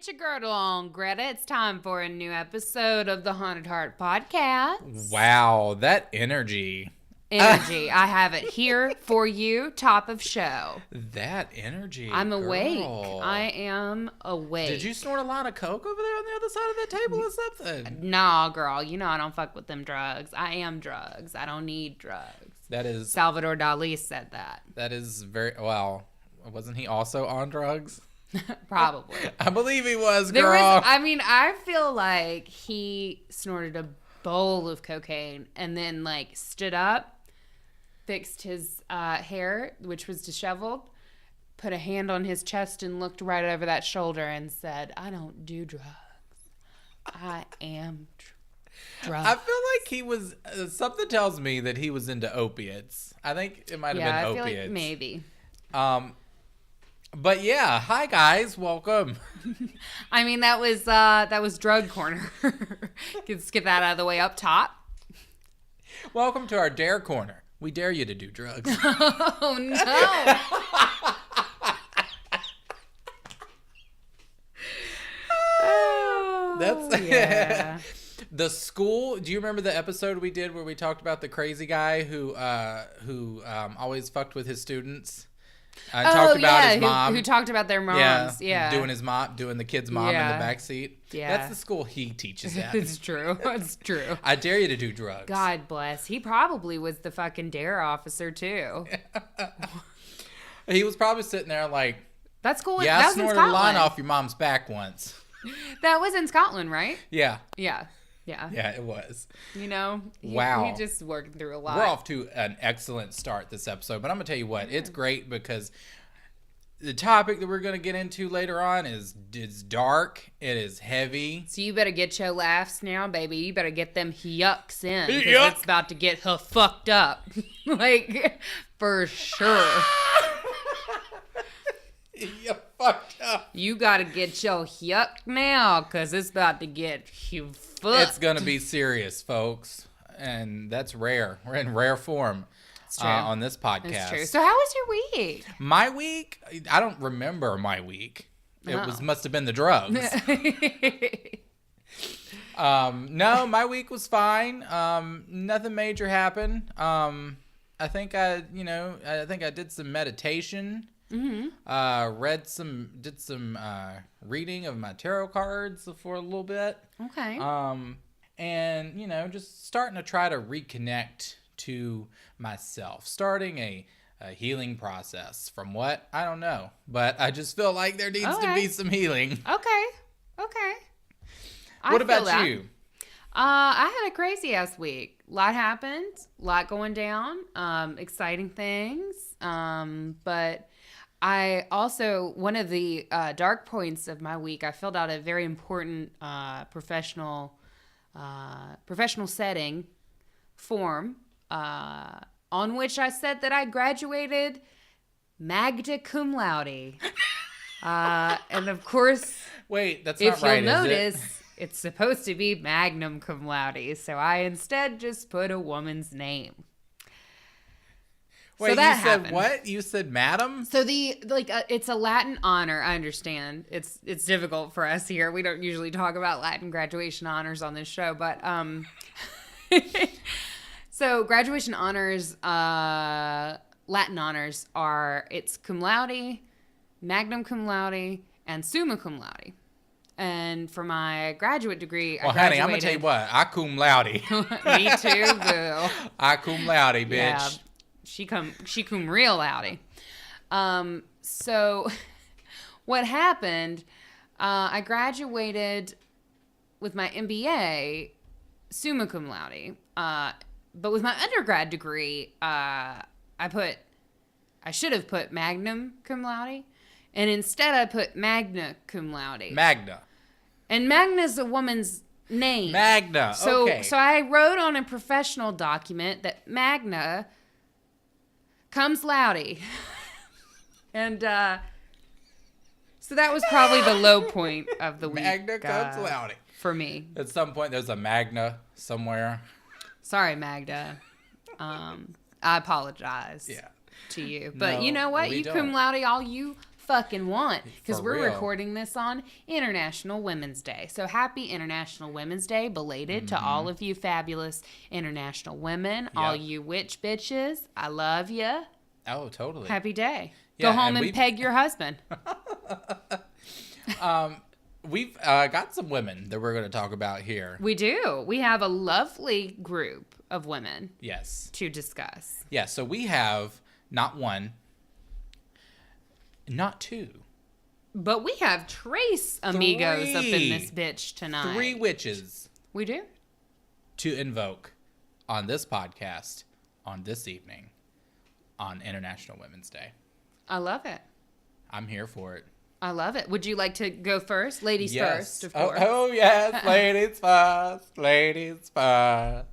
Get your girdle on, Greta. It's time for a new episode of the Haunted Heart Podcast. Wow, that energy. I have it here for you, top of show. That energy. I'm girl. awake. I am awake. Did you snort a lot of coke over there on the other side of that table or something? Nah, girl. You know I don't fuck with them drugs. I am drugs. I don't need drugs. That is... Salvador Dali said that. That is very... Well, wasn't he also on drugs? Probably. I believe he was, girl. I feel like he snorted a bowl of cocaine and then, like, stood up, fixed his hair, which was disheveled, put a hand on his chest and looked right over that shoulder and said, I don't do drugs. I am drugs. I feel like he was... something tells me that he was into opiates. I think it might have been opiates. Feel like maybe. But yeah, hi guys, welcome. I mean, that was drug corner. Let's get that out of the way up top. Welcome to our dare corner. We dare you to do drugs. Oh no. That's yeah. The school. Do you remember the episode we did where we talked about the crazy guy who always fucked with his students? Talked about his mom. Who talked about their moms. Yeah. Doing the kid's mom in the back seat. Yeah. That's the school he teaches at. It's true. It's true. I dare you to do drugs. God bless. He probably was the fucking dare officer too. He was probably sitting there like, that's cool. Yeah, that I was snorted a line off your mom's back once. That was in Scotland, right? Yeah. Yeah. Yeah. Yeah, it was. You know, wow. He just worked through a lot. We're off to an excellent start this episode, but I'm going to tell you what, it's great because the topic that we're going to get into later on is dark, it is heavy. So you better get your laughs now, baby. You better get them yucks in. Because Yuck. it's about to get her fucked up. Like, for sure. You fucked up. You got to get your yuck now because it's about to get you fucked. It's going to be serious, folks. And that's rare. We're in rare form on this podcast. That's true. So how was your week? My week? I don't remember my week. It must have been the drugs. No, my week was fine. Nothing major happened. I think I did some meditation. Mm-hmm. Did some reading of my tarot cards for a little bit. Okay. And just starting to try to reconnect to myself, starting a healing process from what I don't know, but I just feel like there needs to be some healing. Okay. What about you? I had a crazy ass week. A lot happened, a lot going down, exciting things. But I also, one of the dark points of my week, I filled out a very important professional setting form on which I said that I graduated magna cum laude. And of course, wait, that's not right, if you'll notice, it's supposed to be magnum cum laude. So I instead just put a woman's name. Wait, so that you said happened. What? You said madam? So it's a Latin honor. I understand. It's difficult for us here. We don't usually talk about Latin graduation honors on this show, but so graduation honors, Latin honors it's cum laude, magnum cum laude, and summa cum laude. And for my graduate degree, well, honey, I'm gonna tell you what. I cum laude. Me too, boo. I cum laude, bitch. Yeah. She cum real loudy. So what happened, I graduated with my MBA summa cum laude. But with my undergrad degree, I should have put magnum cum laude. And instead I put magna cum laude. Magna. And Magna's a woman's name. Magna, okay. So I wrote on a professional document that Magna comes loudy. And so that was probably the low point of the week. Magna comes loudy. For me. At some point there's a Magna somewhere. Sorry, Magda. I apologize to you. But no, you know what? You cum laude all you fucking want. Because For we're real. recording this on International Women's Day. So happy International Women's Day, belated to all of you fabulous international women, all you witch bitches. I love you. Oh, totally. Happy day. Yeah, Go home and and peg your husband. We've got some women that we're going to talk about here. We do. We have a lovely group of women Yes. to discuss. Yeah, so we have not one, not two. But we have trace amigos up in Three. this bitch tonight. 3 witches We do. to invoke on this podcast on this evening on International Women's Day. I love it. I'm here for it. I love it. Would you like to go first? Ladies first, of course. Oh, yes, ladies first, ladies first.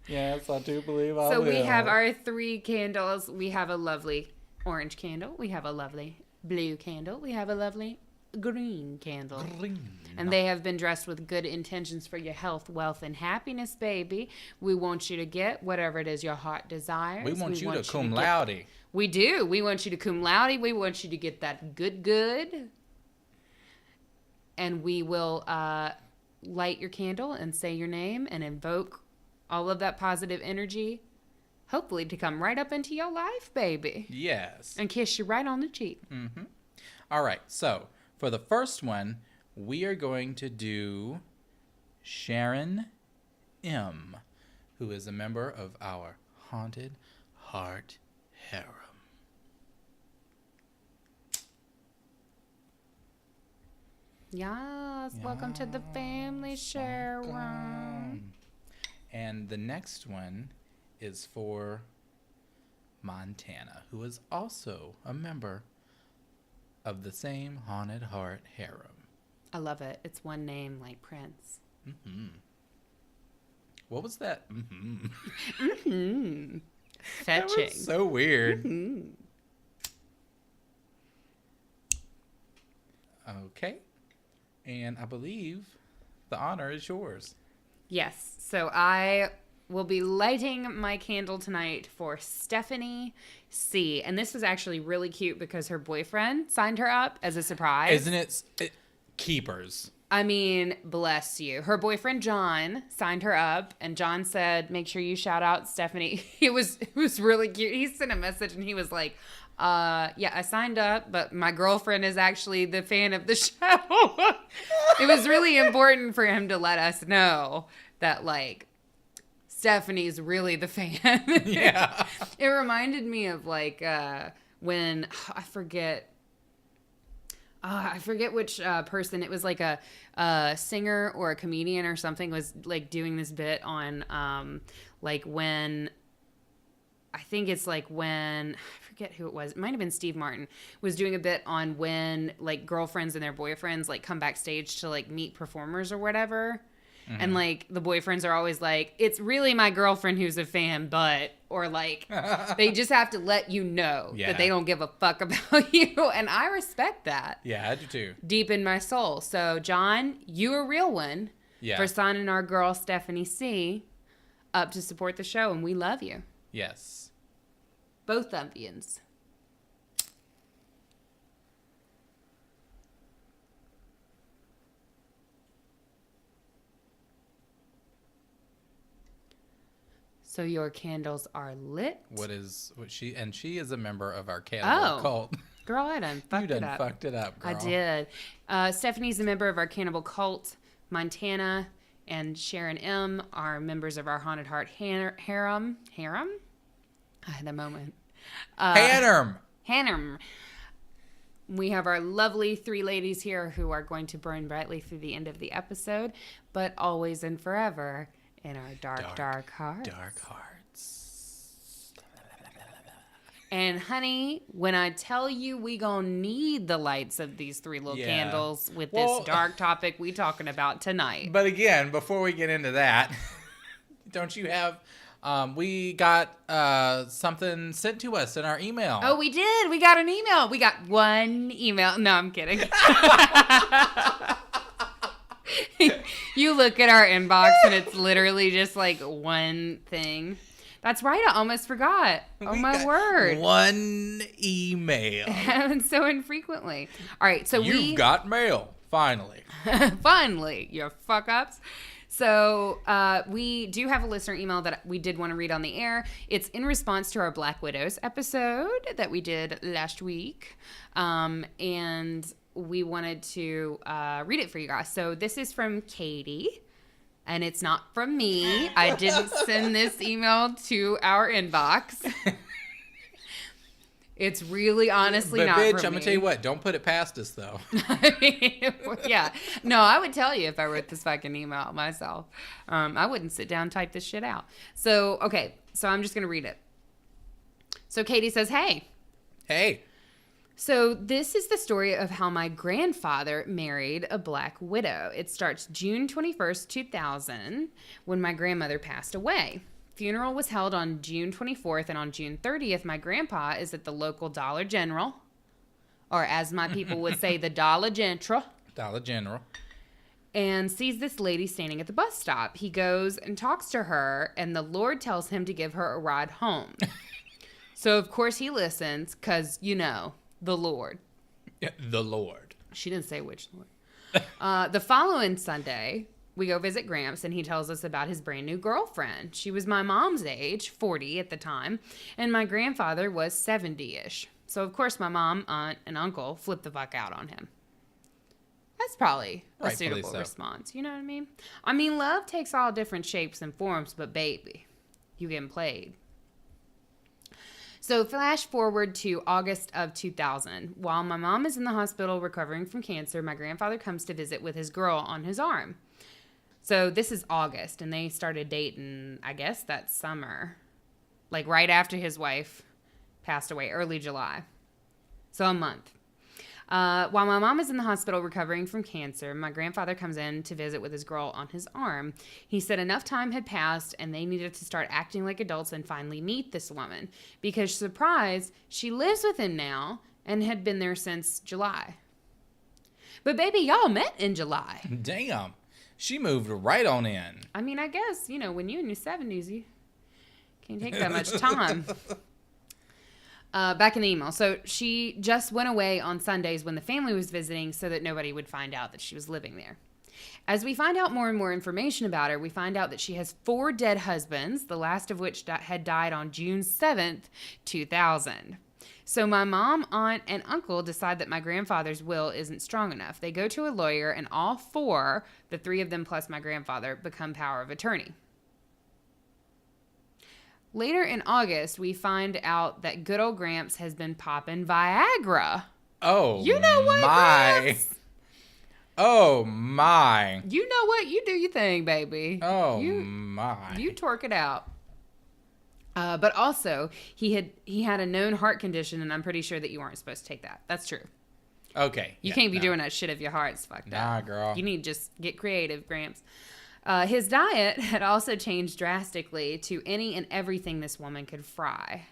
Yes, I do believe I So will. we have our 3 candles. We have a lovely orange candle. We have a lovely blue candle. We have a lovely green candle. Green. And they have been dressed with good intentions for your health, wealth, and happiness, baby. We want you to get whatever it is your heart desires. We want you to cum get- laude. We do. We want you to cum laude. We want you to get that good. And we will light your candle and say your name and invoke all of that positive energy, hopefully to come right up into your life, baby. Yes. And kiss you right on the cheek. All right, so for the first one, we are going to do Sharon M., who is a member of our Haunted Heart Harem. Yes, welcome to the family, Sharon. And the next one is for Montana, who is also a member of the same Haunted Heart Harem. I love it. It's one name like Prince. What was that? Fetching. That was so weird. Okay. And I believe the honor is yours. Yes. So I will be lighting my candle tonight for Stephanie C. And this was actually really cute because her boyfriend signed her up as a surprise. Isn't it keepers? I mean, bless you. Her boyfriend, John, signed her up, and John said, make sure you shout out Stephanie. It was really cute. He sent a message, and he was like, yeah, I signed up, but my girlfriend is actually the fan of the show. It was really important for him to let us know that, like, Stephanie's really the fan. Yeah. It reminded me of, like, when, I forget which person. It was like a singer or a comedian or something was like doing this bit on like when I forget who it was. It might have been Steve Martin was doing a bit on when like girlfriends and their boyfriends like come backstage to like meet performers or whatever. And, like, the boyfriends are always like, it's really my girlfriend who's a fan, but, or, like, they just have to let you know that they don't give a fuck about you. And I respect that. Yeah, I do too. Deep in my soul. So, John, you a real one for signing our girl, Stephanie C., up to support the show. And we love you. Yes. Both of yous. So your candles are lit. She is a member of our cannibal cult. Girl, I done fucked it up. You done fucked it up, girl. I did. Stephanie's a member of our cannibal cult. Montana and Sharon M. are members of our Haunted Heart Harem. Harem? I had a moment. Harem. We have our lovely 3 ladies here who are going to burn brightly through the end of the episode, but always and forever in our dark hearts. Dark hearts. And honey, when I tell you we gonna need the lights of these 3 little candles with this dark topic we talking about tonight. But again, before we get into that, don't you have... we got something sent to us in our email. Oh, we did. We got an email. We got one email. No, I'm kidding. You look at our inbox and it's literally just like one thing. That's right. I almost forgot. Oh, We my got word. One email. It happens so infrequently. All right. So You've got mail. Finally. Finally, you fuck ups. So we do have a listener email that we did want to read on the air. It's in response to our Black Widows episode that we did last week. And we wanted to read it for you guys. So this is from Katie. And it's not from me. I didn't send this email to our inbox. It's really honestly but not bitch, from me. I'm going to tell you what. Don't put it past us, though. I mean, yeah. No, I would tell you if I wrote this fucking email myself. I wouldn't sit down and type this shit out. So, okay. So I'm just going to read it. So Katie says, hey. Hey. So this is the story of how my grandfather married a black widow. It starts June 21st, 2000, when my grandmother passed away. Funeral was held on June 24th, and on June 30th, my grandpa is at the local Dollar General, or as my people would say, the Dollar General. Dollar General. And sees this lady standing at the bus stop. He goes and talks to her, and the Lord tells him to give her a ride home. So, of course, he listens, because, you know, the Lord. The Lord. She didn't say which Lord. The following Sunday, we go visit Gramps, and he tells us about his brand new girlfriend. She was my mom's age, 40 at the time, and my grandfather was 70-ish. So, of course, my mom, aunt, and uncle flipped the fuck out on him. That's probably a Rightfully suitable so. response. You know what I mean? I mean, love takes all different shapes and forms, but baby, you getting played. So flash forward to August of 2000. While my mom is in the hospital recovering from cancer, my grandfather comes to visit with his girl on his arm. So this is August, and they started dating, I guess, that summer. Like right after his wife passed away, early July. So a month. While my mom is in the hospital recovering from cancer, my grandfather comes in to visit with his girl on his arm. He said enough time had passed and they needed to start acting like adults and finally meet this woman. Because, surprise, she lives with him now and had been there since July. But baby, y'all met in July. Damn. She moved right on in. I mean, I guess, you know, when you're in your 70s, you can't take that much time. Back in the email. So she just went away on Sundays when the family was visiting so that nobody would find out that she was living there. As we find out more and more information about her, we find out that she has 4 dead husbands, the last of which had died on June 7th, 2000. So my mom, aunt, and uncle decide that my grandfather's will isn't strong enough. They go to a lawyer, and all 4, the 3 of them plus my grandfather, become power of attorney. Later in August, we find out that good old Gramps has been popping Viagra. Oh, you know what, my. Gramps? Oh, my. You know what? You do your thing, baby. Oh, my. You twerk it out. But also, he had a known heart condition, and I'm pretty sure that you weren't supposed to take that. That's true. Okay. You can't be doing that shit if your heart's fucked up. Nah, girl. You need to just get creative, Gramps. His diet had also changed drastically to any and everything this woman could fry.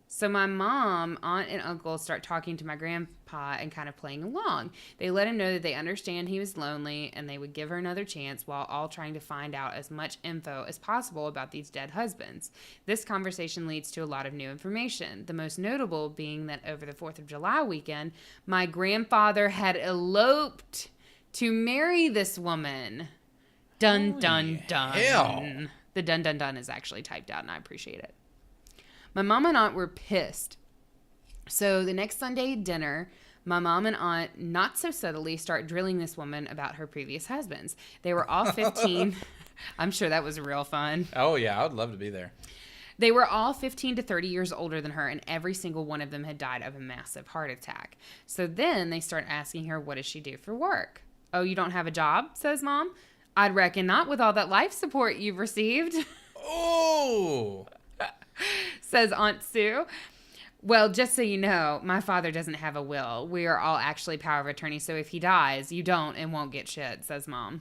So my mom, aunt, and uncle start talking to my grandpa and kind of playing along. They let him know that they understand he was lonely and they would give her another chance while all trying to find out as much info as possible about these dead husbands. This conversation leads to a lot of new information, the most notable being that over the 4th of July weekend, my grandfather had eloped to marry this woman. Dun, dun, dun. Hell. The dun, dun, dun is actually typed out, and I appreciate it. My mom and aunt were pissed. So the next Sunday dinner, my mom and aunt, not so subtly, start drilling this woman about her previous husbands. They were all 15. I'm sure that was real fun. Oh, yeah. I would love to be there. They were all 15 to 30 years older than her, and every single one of them had died of a massive heart attack. So then they start asking her, what does she do for work? Oh, you don't have a job, says Mom. I'd reckon not with all that life support you've received. Oh! Says Aunt Sue. Well, just so you know, my father doesn't have a will. We are all actually power of attorney, so if he dies, you don't and won't get shit, says Mom.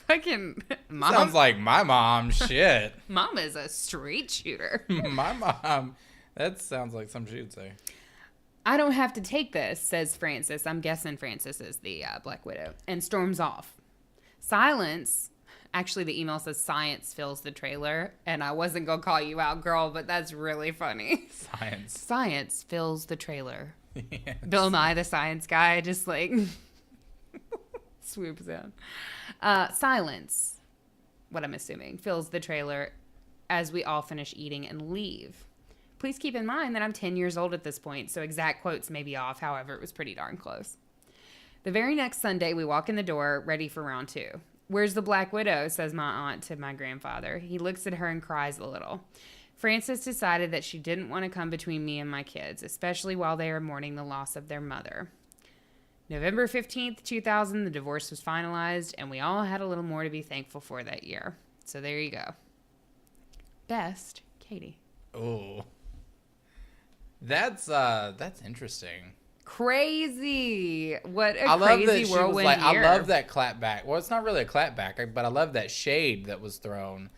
Fucking Mom. Sounds like my mom. Shit. Mom is a straight shooter. My mom. That sounds like something she would say. I don't have to take this, says Frances. I'm guessing Frances is the Black Widow. And storms off. Silence Actually, the email says science fills the trailer, and I wasn't going to call you out, girl, but that's really funny. Science fills the trailer. Yes. Bill Nye, the science guy, just like swoops in. Silence, what I'm assuming, fills the trailer as we all finish eating and leave. Please keep in mind that I'm 10 years old at this point, so exact quotes may be off. However, it was pretty darn close. The very next Sunday, we walk in the door, ready for round 2. Where's the Black Widow, says my aunt to my grandfather. He looks at her and cries a little. Frances decided that she didn't want to come between me and my kids, especially while they are mourning the loss of their mother. November 15th, 2000, the divorce was finalized, and we all had a little more to be thankful for that year. So there you go. Best, Katie. Oh. That's interesting. Crazy. What a crazy whirlwind year. I love that clap back. Well, it's not really a clap back, but I love that shade that was thrown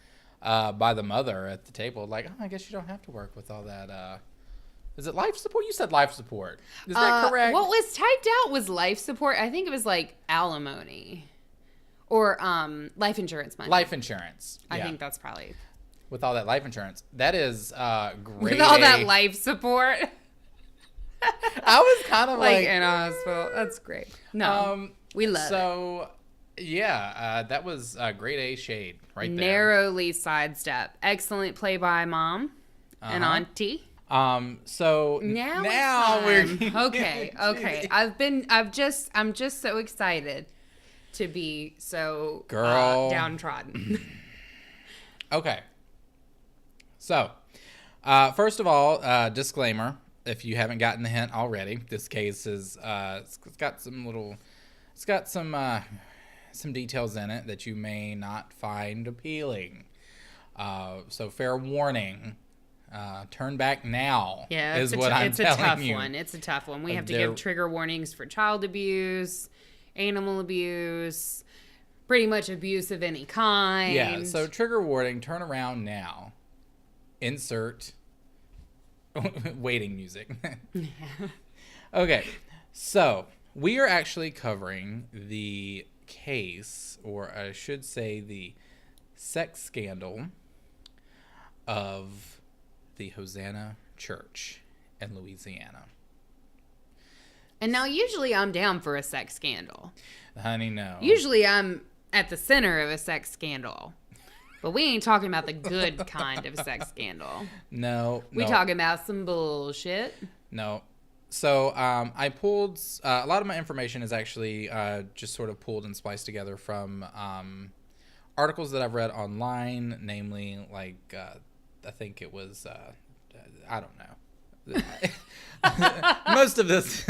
by the mother at the table. Like, oh, I guess you don't have to work with all that. Is it life support? You said life support. Is that correct? What was typed out was life support. I think it was like alimony or life insurance money. Life insurance. I think that's probably. With all that life insurance. That is great. With all that life support. I was kind of like in a hospital. That's great. No, we love it. So, yeah, that was grade A shade right there. Narrowly sidestep. Excellent play by mom and auntie. So now we're okay. I'm just so excited to be so downtrodden. Okay. So, first of all, disclaimer. If you haven't gotten the hint already, this case is it's got some details in it that you may not find appealing. So fair warning. Turn back now. Yeah, is what I'm telling you. It's a tough one. We have to give trigger warnings for child abuse, animal abuse, pretty much abuse of any kind. Yeah. So trigger warning. Turn around now. Insert. Waiting music. Okay, so we are actually covering the case, or I should say the sex scandal of the Hosanna Church in Louisiana. And now usually I'm down for a sex scandal. Honey, no. Usually I'm at the center of a sex scandal. But we ain't talking about the good kind of sex scandal. No. We talking about some bullshit. No. So I pulled a lot of my information is actually just sort of pulled and spliced together from articles that I've read online, namely like I think it was I don't know. Most of this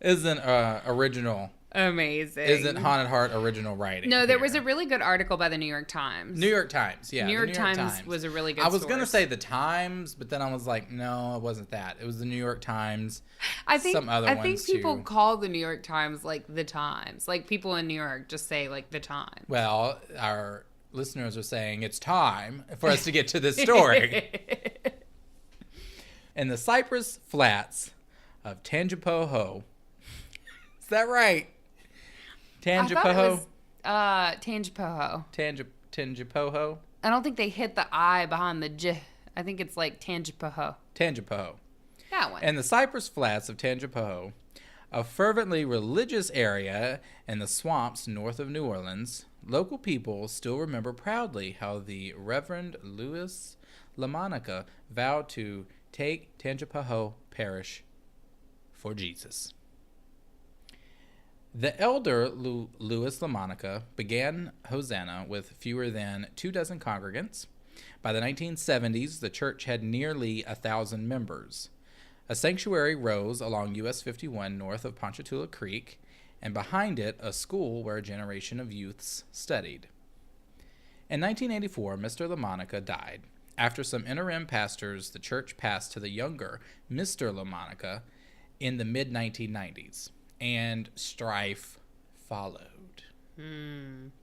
isn't original. Amazing. Isn't Haunted Heart original writing? No, there was a really good article by the New York Times. New York Times, yeah. New York Times was a really good I was going to say the Times, but then I was like, no, it wasn't that. It was the New York Times. I think people too. call the New York Times like the Times. Like people in New York just say like the Times. Well, our listeners are saying it's time for us to get to this story. In the Cypress Flats of Tangipahoa. Is that right? Tangipahoa? Tangipahoa. Tangipahoa? I don't think they hit the I behind the J. I think it's like Tangipahoa. Tangipahoa. That one. In the Cypress Flats of Tangipahoa, a fervently religious area in the swamps north of New Orleans, local people still remember proudly how the Reverend Louis LaMonica vowed to take Tangipahoa Parish for Jesus. The elder Louis LaMonica began Hosanna with fewer than 24 congregants. By the 1970s, the church had nearly 1,000 members. A sanctuary rose along US 51 north of Ponchatoula Creek, and behind it, a school where a generation of youths studied. In 1984, Mr. LaMonica died. After some interim pastors, the church passed to the younger Mr. LaMonica in the mid-1990s. And strife followed. Many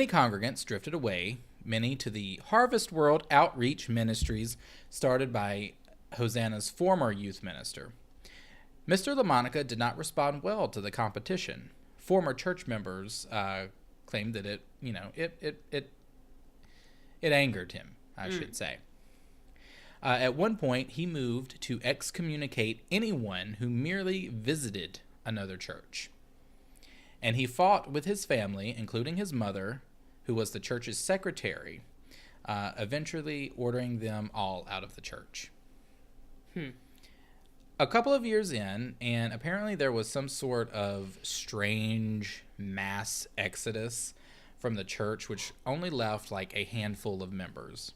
congregants drifted away, many to the Harvest World Outreach Ministries started by Hosanna's former youth minister. Mr. LaMonica did not respond well to the competition. Former church members claimed that it angered him, I should say. At one point, he moved to excommunicate anyone who merely visited another church. And he fought with his family, including his mother, who was the church's secretary, eventually ordering them all out of the church. A couple of years in, and apparently there was some sort of strange mass exodus from the church, which only left like a handful of members.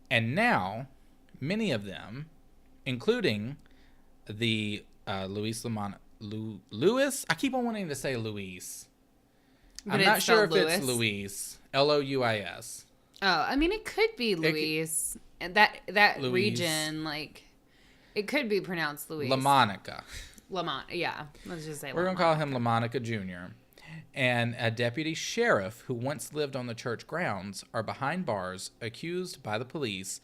And now, many of them, including the Louis, I keep on wanting to say Luis. But I'm it's not sure if spelled it's Louis. Louis. Oh, I mean, it could be Louise. And that Louise. region, like, it could be pronounced Louise. LaMonica. Yeah. Let's just say We're going to call him LaMonica Jr. And a deputy sheriff who once lived on the church grounds are behind bars, accused by the police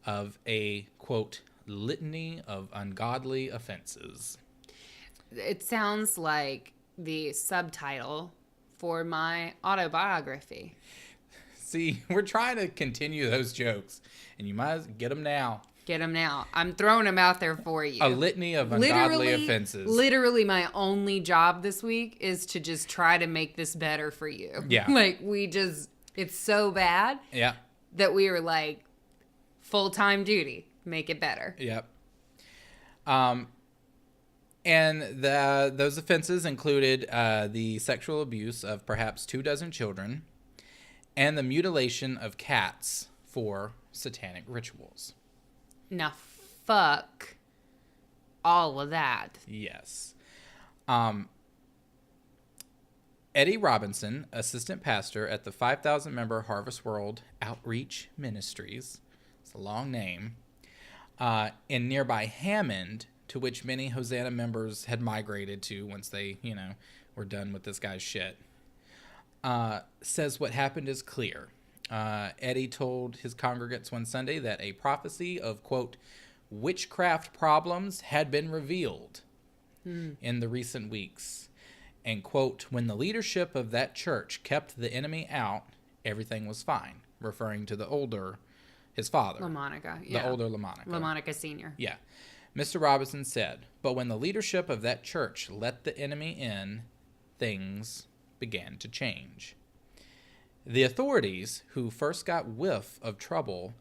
of a, quote, litany of ungodly offenses. It sounds like the subtitle for my autobiography. See, we're trying to continue those jokes, and you might as well get them now. Get them now. I'm throwing them out there for you. A litany of ungodly offenses. Literally, my only job this week is to just try to make this better for you. Yeah. Like, it's so bad that we were like, full-time duty. Make it better. Yep. And those offenses included the sexual abuse of perhaps 24 children and the mutilation of cats for satanic rituals. Now, fuck all of that. Yes. Eddie Robinson, assistant pastor at the 5,000-member Harvest World Outreach Ministries, it's a long name, in nearby Hammond, to which many Hosanna members had migrated to once they, were done with this guy's shit, says what happened is clear. Eddie told his congregants one Sunday that a prophecy of, quote, witchcraft problems had been revealed in the recent weeks. And, quote, when the leadership of that church kept the enemy out, everything was fine, referring to his father. LaMonica, yeah. The older LaMonica. LaMonica Sr. Yeah. Mr. Robinson said, but when the leadership of that church let the enemy in, things began to change. The authorities, who first got whiff of trouble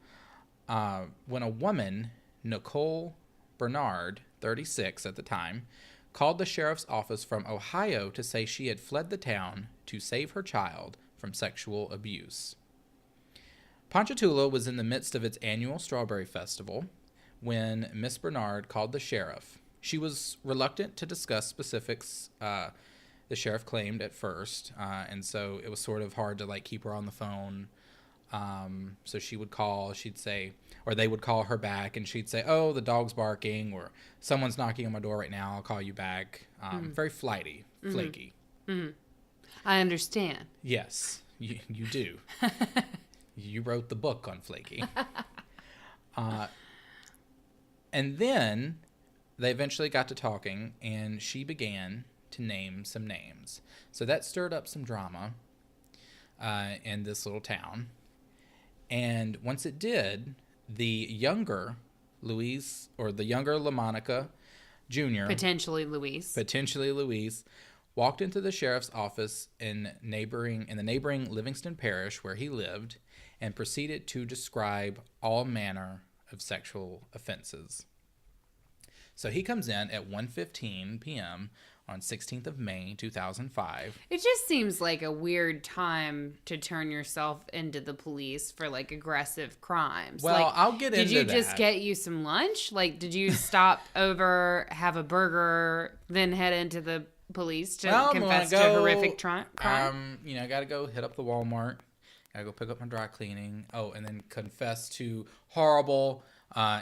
when a woman, Nicole Bernard, 36 at the time, called the sheriff's office from Ohio to say she had fled the town to save her child from sexual abuse. Ponchatoula was in the midst of its annual Strawberry Festival when Miss Bernard called the sheriff. She was reluctant to discuss specifics the sheriff claimed at first, and so it was sort of hard to keep her on the phone. So she would call, she'd say, or they would call her back, and she'd say, oh, the dog's barking, or someone's knocking on my door right now, I'll call you back. Very flighty, flaky. Mm-hmm. I understand. Yes, you do. You wrote the book on flaky. And then they eventually got to talking, and she began to name some names. So that stirred up some drama in this little town. And once it did, the younger LaMonica Jr. Potentially Louise, walked into the sheriff's office in the neighboring Livingston Parish where he lived and proceeded to describe all manner of sexual offenses. So he comes in at 1:15 p.m. on 16th of May, 2005. It just seems like a weird time to turn yourself into the police for aggressive crimes. Well, I'll get into that. Did you just get you some lunch? Did you stop over, have a burger, then head into the police to confess to horrific crime? Gotta go hit up the Walmart. Gotta go pick up my dry cleaning. Oh, and then confess to horrible,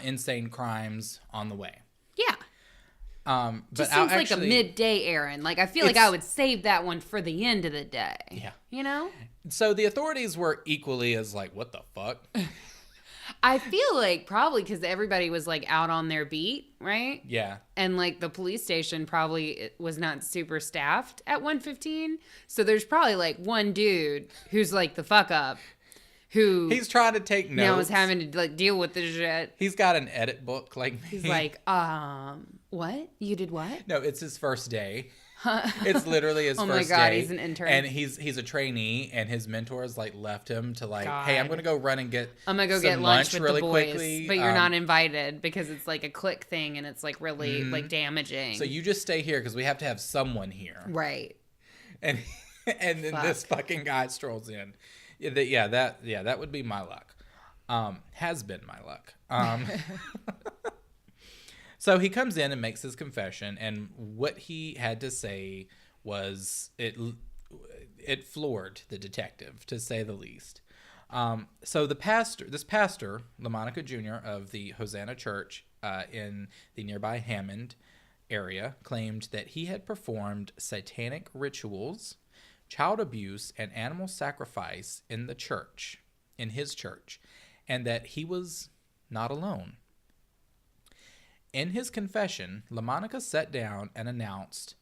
insane crimes on the way. Yeah. But just seems like a midday errand. I feel like I would save that one for the end of the day. Yeah. You know? So the authorities were equally as what the fuck? I feel like probably because everybody was like out on their beat, right? Yeah. And like the police station probably was not super staffed at 1:15. So there's probably like one dude who's like the fuck up who He's trying to take notes. now is having to like deal with this shit. He's got an edit book like me. He's like, what? You did what? No, it's his first day. It's literally his Oh first day. my God, he's an intern. And he's a trainee, and his mentors like left him to like, God. hey, I'm gonna go run and get lunch with really the boys, quickly. but you're not invited because it's like a click thing and it's like really like damaging. So you just stay here because we have to have someone here. Right. And then this fucking guy strolls in. That would be my luck. Has been my luck. So he comes in and makes his confession, and what he had to say was it floored the detective, to say the least. So this pastor, LaMonica Jr. of the Hosanna Church in the nearby Hammond area, claimed that he had performed satanic rituals, child abuse, and animal sacrifice in his church, and that he was not alone. In his confession, LaMonica sat down and announced,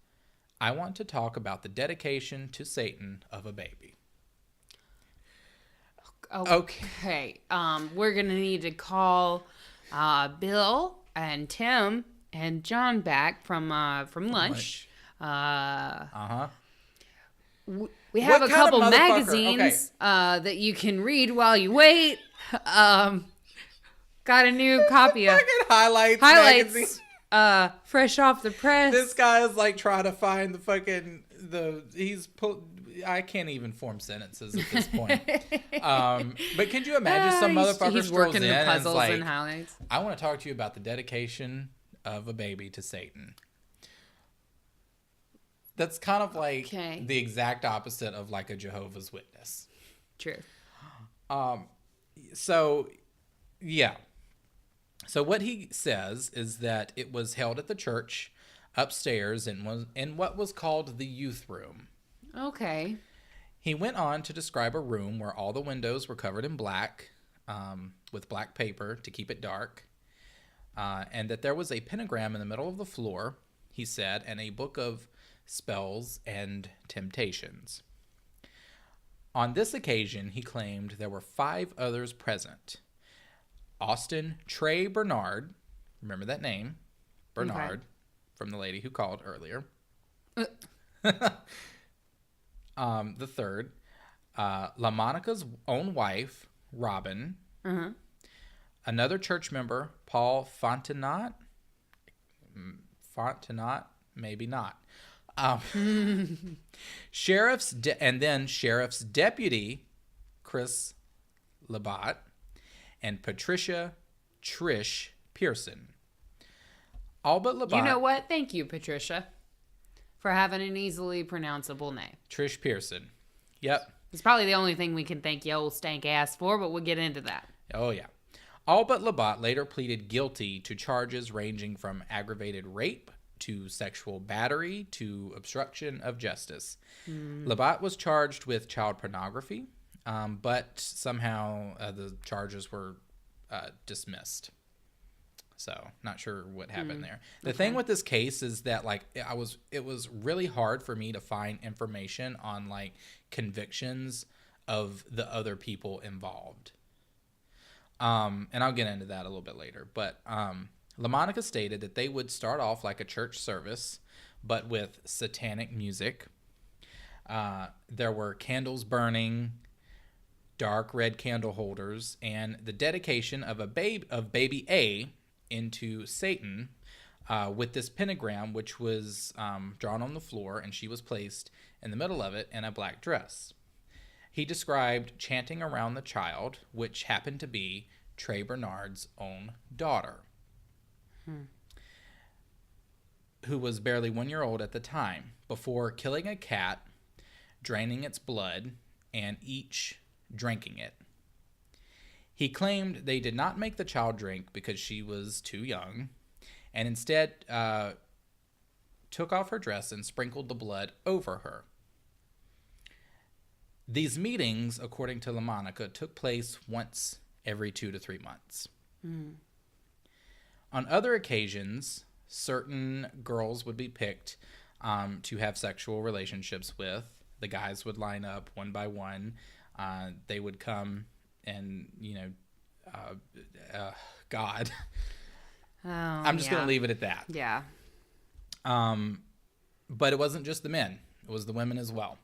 I want to talk about the dedication to Satan of a baby. Okay. We're going to need to call Bill and Tim and John back from lunch. We have a couple magazines that you can read while you wait. Got a new copy of Highlights magazine. Fresh off the press. This guy is like trying to find I can't even form sentences at this point. But can you imagine some motherfucker he's strolls working in the puzzles and is and like, highlights. I want to talk to you about the dedication of a baby to Satan. That's kind of like the exact opposite of like a Jehovah's Witness. True. So, yeah. So what he says is that it was held at the church upstairs in what was called the youth room. Okay. He went on to describe a room where all the windows were covered in black, with black paper to keep it dark, and that there was a pentagram in the middle of the floor, he said, and a book of spells and temptations. On this occasion, he claimed there were 5 others present. Austin Trey Bernard, remember that name, Bernard, from the lady who called earlier. The third, LaMonica's own wife, Robin. Uh-huh. Another church member, Paul Fontenot, maybe not. Sheriff's deputy, Chris Labat, and Patricia Trish Pearson. All but Labat. You know what? Thank you, Patricia, for having an easily pronounceable name. Trish Pearson. Yep. It's probably the only thing we can thank you old stank ass for, but we'll get into that. Oh, yeah. All but Labat later pleaded guilty to charges ranging from aggravated rape to sexual battery to obstruction of justice. Labat was charged with child pornography, but somehow the charges were dismissed. So, not sure what happened there. The thing with this case is that, like, it was really hard for me to find information on, like, convictions of the other people involved. And I'll get into that a little bit later. But LaMonica stated that they would start off like a church service, but with satanic music. There were candles burning, dark red candle holders, and the dedication of baby A into Satan with this pentagram, which was drawn on the floor, and she was placed in the middle of it in a black dress. He described chanting around the child, which happened to be Trey Bernard's own daughter, who was barely 1 year old at the time, before killing a cat, draining its blood, and each drinking it. He claimed they did not make the child drink because she was too young, and instead took off her dress and sprinkled the blood over her. These meetings, according to LaMonica, took place once every 2 to 3 months. On other occasions, certain girls would be picked to have sexual relationships with. The guys would line up one by one. They would come and, God. Oh, I'm just going to leave it at that. Yeah. But it wasn't just the men. It was the women as well.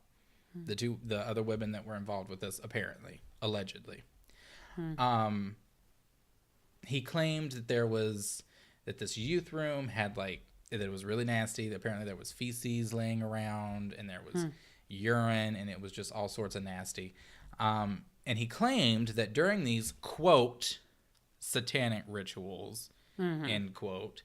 The other women that were involved with this, apparently, allegedly. He claimed that this youth room had that it was really nasty. Apparently there was feces laying around and there was urine and it was just all sorts of nasty. And he claimed that during these, quote, satanic rituals, end quote,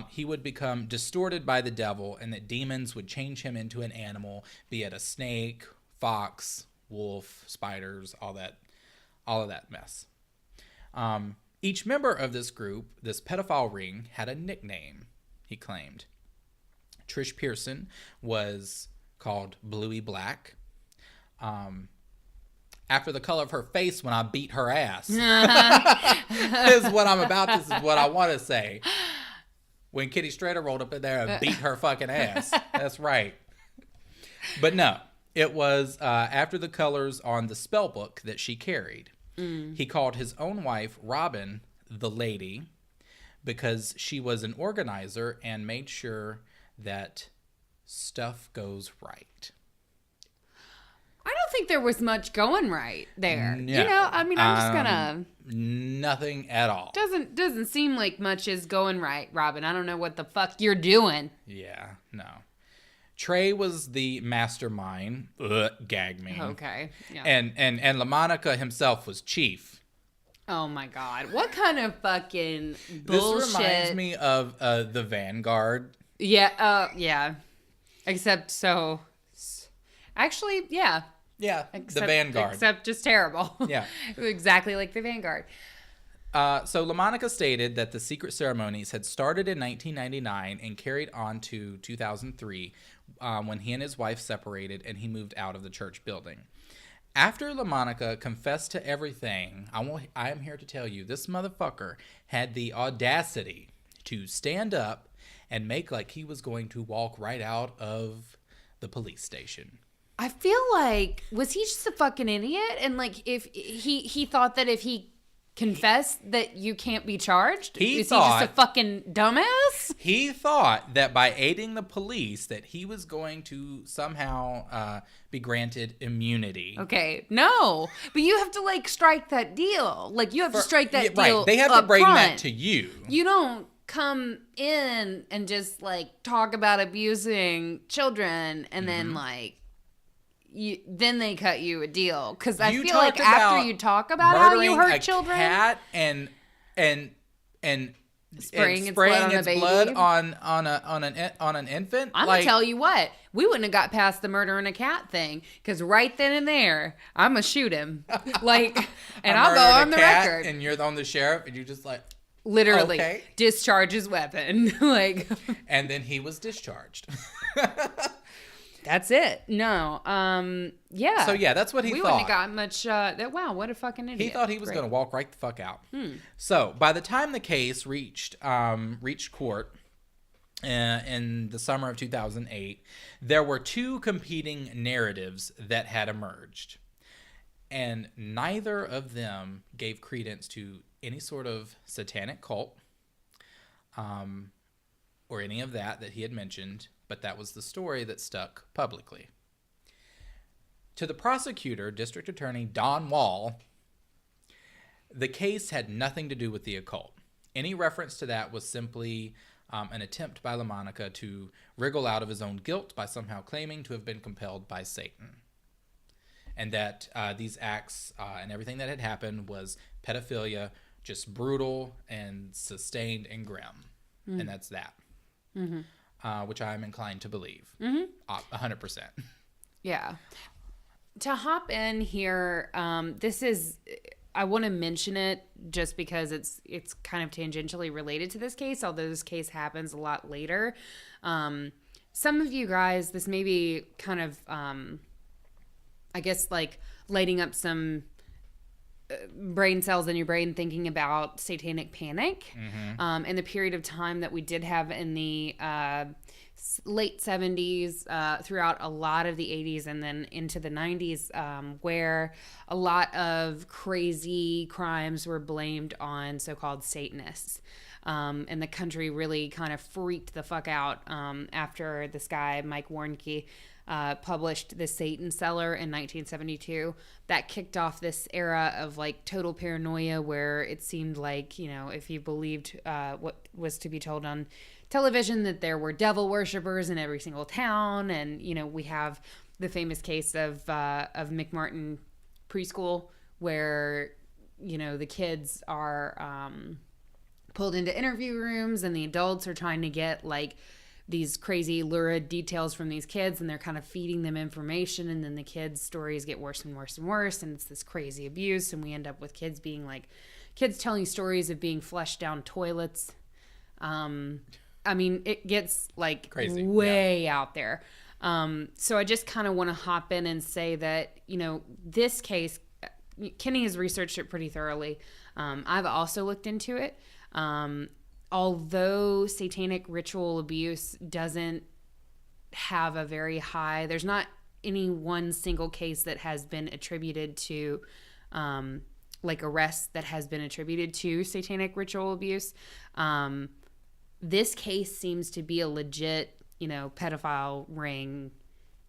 he would become distorted by the devil and that demons would change him into an animal, be it a snake, fox, wolf, spiders, all of that mess. Each member of this group, this pedophile ring, had a nickname, he claimed. Trish Pearson was called Bluey Black. After the color of her face when I beat her ass. This is what I want to say. When Kitty Strader rolled up in there and beat her fucking ass. That's right. But no, it was after the colors on the spell book that she carried. He called his own wife, Robin, the lady, because she was an organizer and made sure that stuff goes right. I don't think there was much going right there. No, I'm just gonna... Nothing at all. Doesn't seem like much is going right, Robin. I don't know what the fuck you're doing. Yeah, no. Trey was the mastermind. Gag me. Okay. Yeah. And LaMonica himself was chief. Oh my God. What kind of fucking bullshit. This reminds me of the Vanguard. Yeah. Yeah. Except so... Actually, yeah. Yeah, the Vanguard. Except just terrible. Yeah. Exactly like the Vanguard. So LaMonica stated that the secret ceremonies had started in 1999 and carried on to 2003 when he and his wife separated and he moved out of the church building. After LaMonica confessed to everything, I am here to tell you, this motherfucker had the audacity to stand up and make like he was going to walk right out of the police station. I feel like, was he just a fucking idiot? And like, if he thought that if he confessed that you can't be charged? Is he just a fucking dumbass? He thought that by aiding the police that he was going to somehow be granted immunity. Okay, no. But you have to like strike that deal. Like you have to strike that deal. Right, they have to bring that to you. You don't come in and just like talk about abusing children and then like then they cut you a deal, because I feel like after you talk about how you hurt children, cat and spraying its blood on an infant. I'm gonna tell you what, we wouldn't have got past the murdering a cat thing, because right then and there, I'm gonna shoot him, like, and I'll go on the record. And you're on the sheriff, and you just like literally discharge his weapon, like, and then he was discharged. That's it. No. Yeah. So yeah, that's what he thought. We wouldn't have got much. Wow, what a fucking idiot. He thought he was going to walk right the fuck out. So by the time the case reached court in the summer of 2008, there were two competing narratives that had emerged, and neither of them gave credence to any sort of satanic cult, or any of that he had mentioned. But that was the story that stuck publicly. To the prosecutor, District Attorney Don Wall, the case had nothing to do with the occult. Any reference to that was simply an attempt by LaMonica to wriggle out of his own guilt by somehow claiming to have been compelled by Satan. And that these acts and everything that had happened was pedophilia, just brutal and sustained and grim. And that's that. Mm-hmm. Which I'm inclined to believe. 100%. Yeah. To hop in here, I want to mention it just because it's kind of tangentially related to this case, although this case happens a lot later. Some of you guys, this may be kind of, I guess, like lighting up some brain cells in your brain thinking about satanic panic, and the period of time that we did have in the late 70s, throughout a lot of the 80s and then into the 90s, where a lot of crazy crimes were blamed on so-called Satanists. And the country really kind of freaked the fuck out after this guy, Mike Warnke, published The Satan Cellar in 1972. That kicked off this era of like total paranoia where it seemed like, you know, if you believed what was to be told on television, that there were devil worshippers in every single town. And, you know, we have the famous case of McMartin Preschool where, you know, the kids are pulled into interview rooms and the adults are trying to get like these crazy lurid details from these kids, and they're kind of feeding them information, and then the kids' stories get worse and worse and worse, and it's this crazy abuse, and we end up with kids telling stories of being flushed down toilets. I mean, it gets like crazy, way out there. So I just kind of want to hop in and say that, you know, this case, Kenny has researched it pretty thoroughly. I've also looked into it. Although satanic ritual abuse doesn't have a very high, there's not any one single case that has been attributed to, like arrests that has been attributed to satanic ritual abuse. This case seems to be a legit, you know, pedophile ring.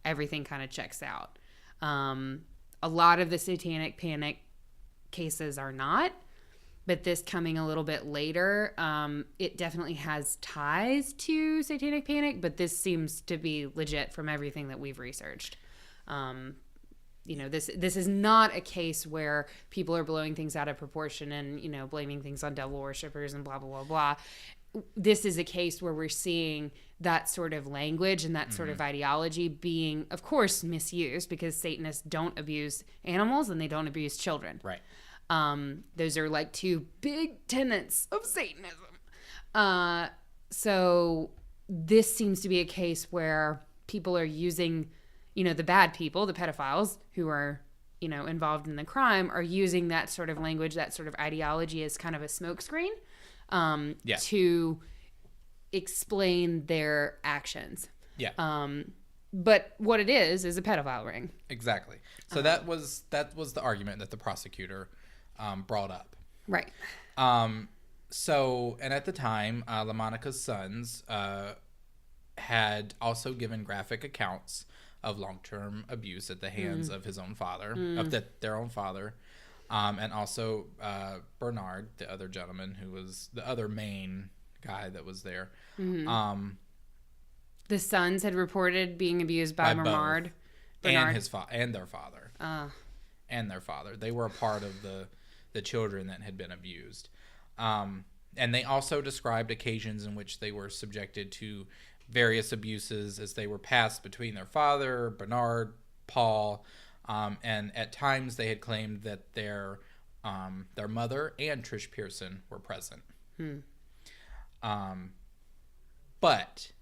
Everything kind of checks out. A lot of the satanic panic cases are not. But this coming a little bit later, it definitely has ties to satanic panic, but this seems to be legit from everything that we've researched. You know, this is not a case where people are blowing things out of proportion and, you know, blaming things on devil worshippers and blah, blah, blah, blah. This is a case where we're seeing that sort of language and that sort of ideology being, of course, misused, because Satanists don't abuse animals and they don't abuse children. Right. Those are like two big tenets of Satanism. So this seems to be a case where people are using, you know, the bad people, the pedophiles who are, you know, involved in the crime, are using that sort of language, that sort of ideology as kind of a smokescreen, to explain their actions. Yeah. But what it is a pedophile ring. Exactly. So that was the argument that the prosecutor brought up. Right. So, and at the time, LaMonica's sons had also given graphic accounts of long-term abuse at the hands of his own father, their own father, and also Bernard, the other gentleman who was the other main guy that was there. The sons had reported being abused by Bernard. And his and their father. And their father. They were a part of the children that had been abused. And they also described occasions in which they were subjected to various abuses as they were passed between their father, Bernard, Paul, and at times they had claimed that their mother and Trish Pearson were present. But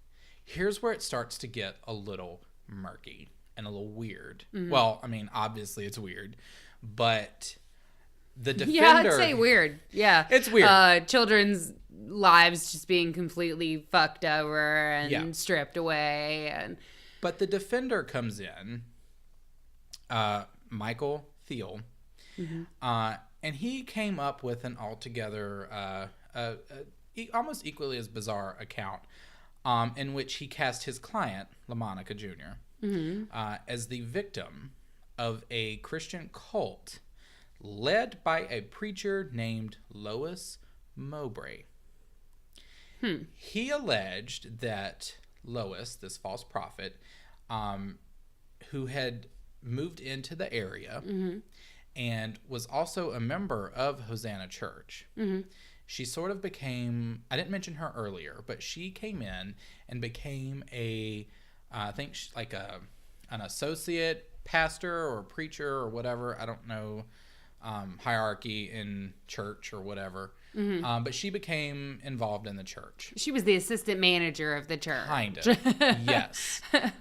here's where it starts to get a little murky and a little weird. Well, I mean, obviously it's weird, but the defender... Yeah, I'd say weird. Yeah. It's weird. Children's lives just being completely fucked over and stripped away. But the defender comes in, Michael Thiel, and he came up with an altogether almost equally as bizarre account in which he cast his client, LaMonica Jr., as the victim of a Christian cult led by a preacher named Lois Mowbray. He alleged that Lois, this false prophet, who had moved into the area and was also a member of Hosanna Church, she sort of became, I didn't mention her earlier, but she came in and became I think like an associate pastor or preacher or whatever. I don't know, hierarchy in church or whatever. But she became involved in the church. She was the assistant manager of the church. Kind of. Yes.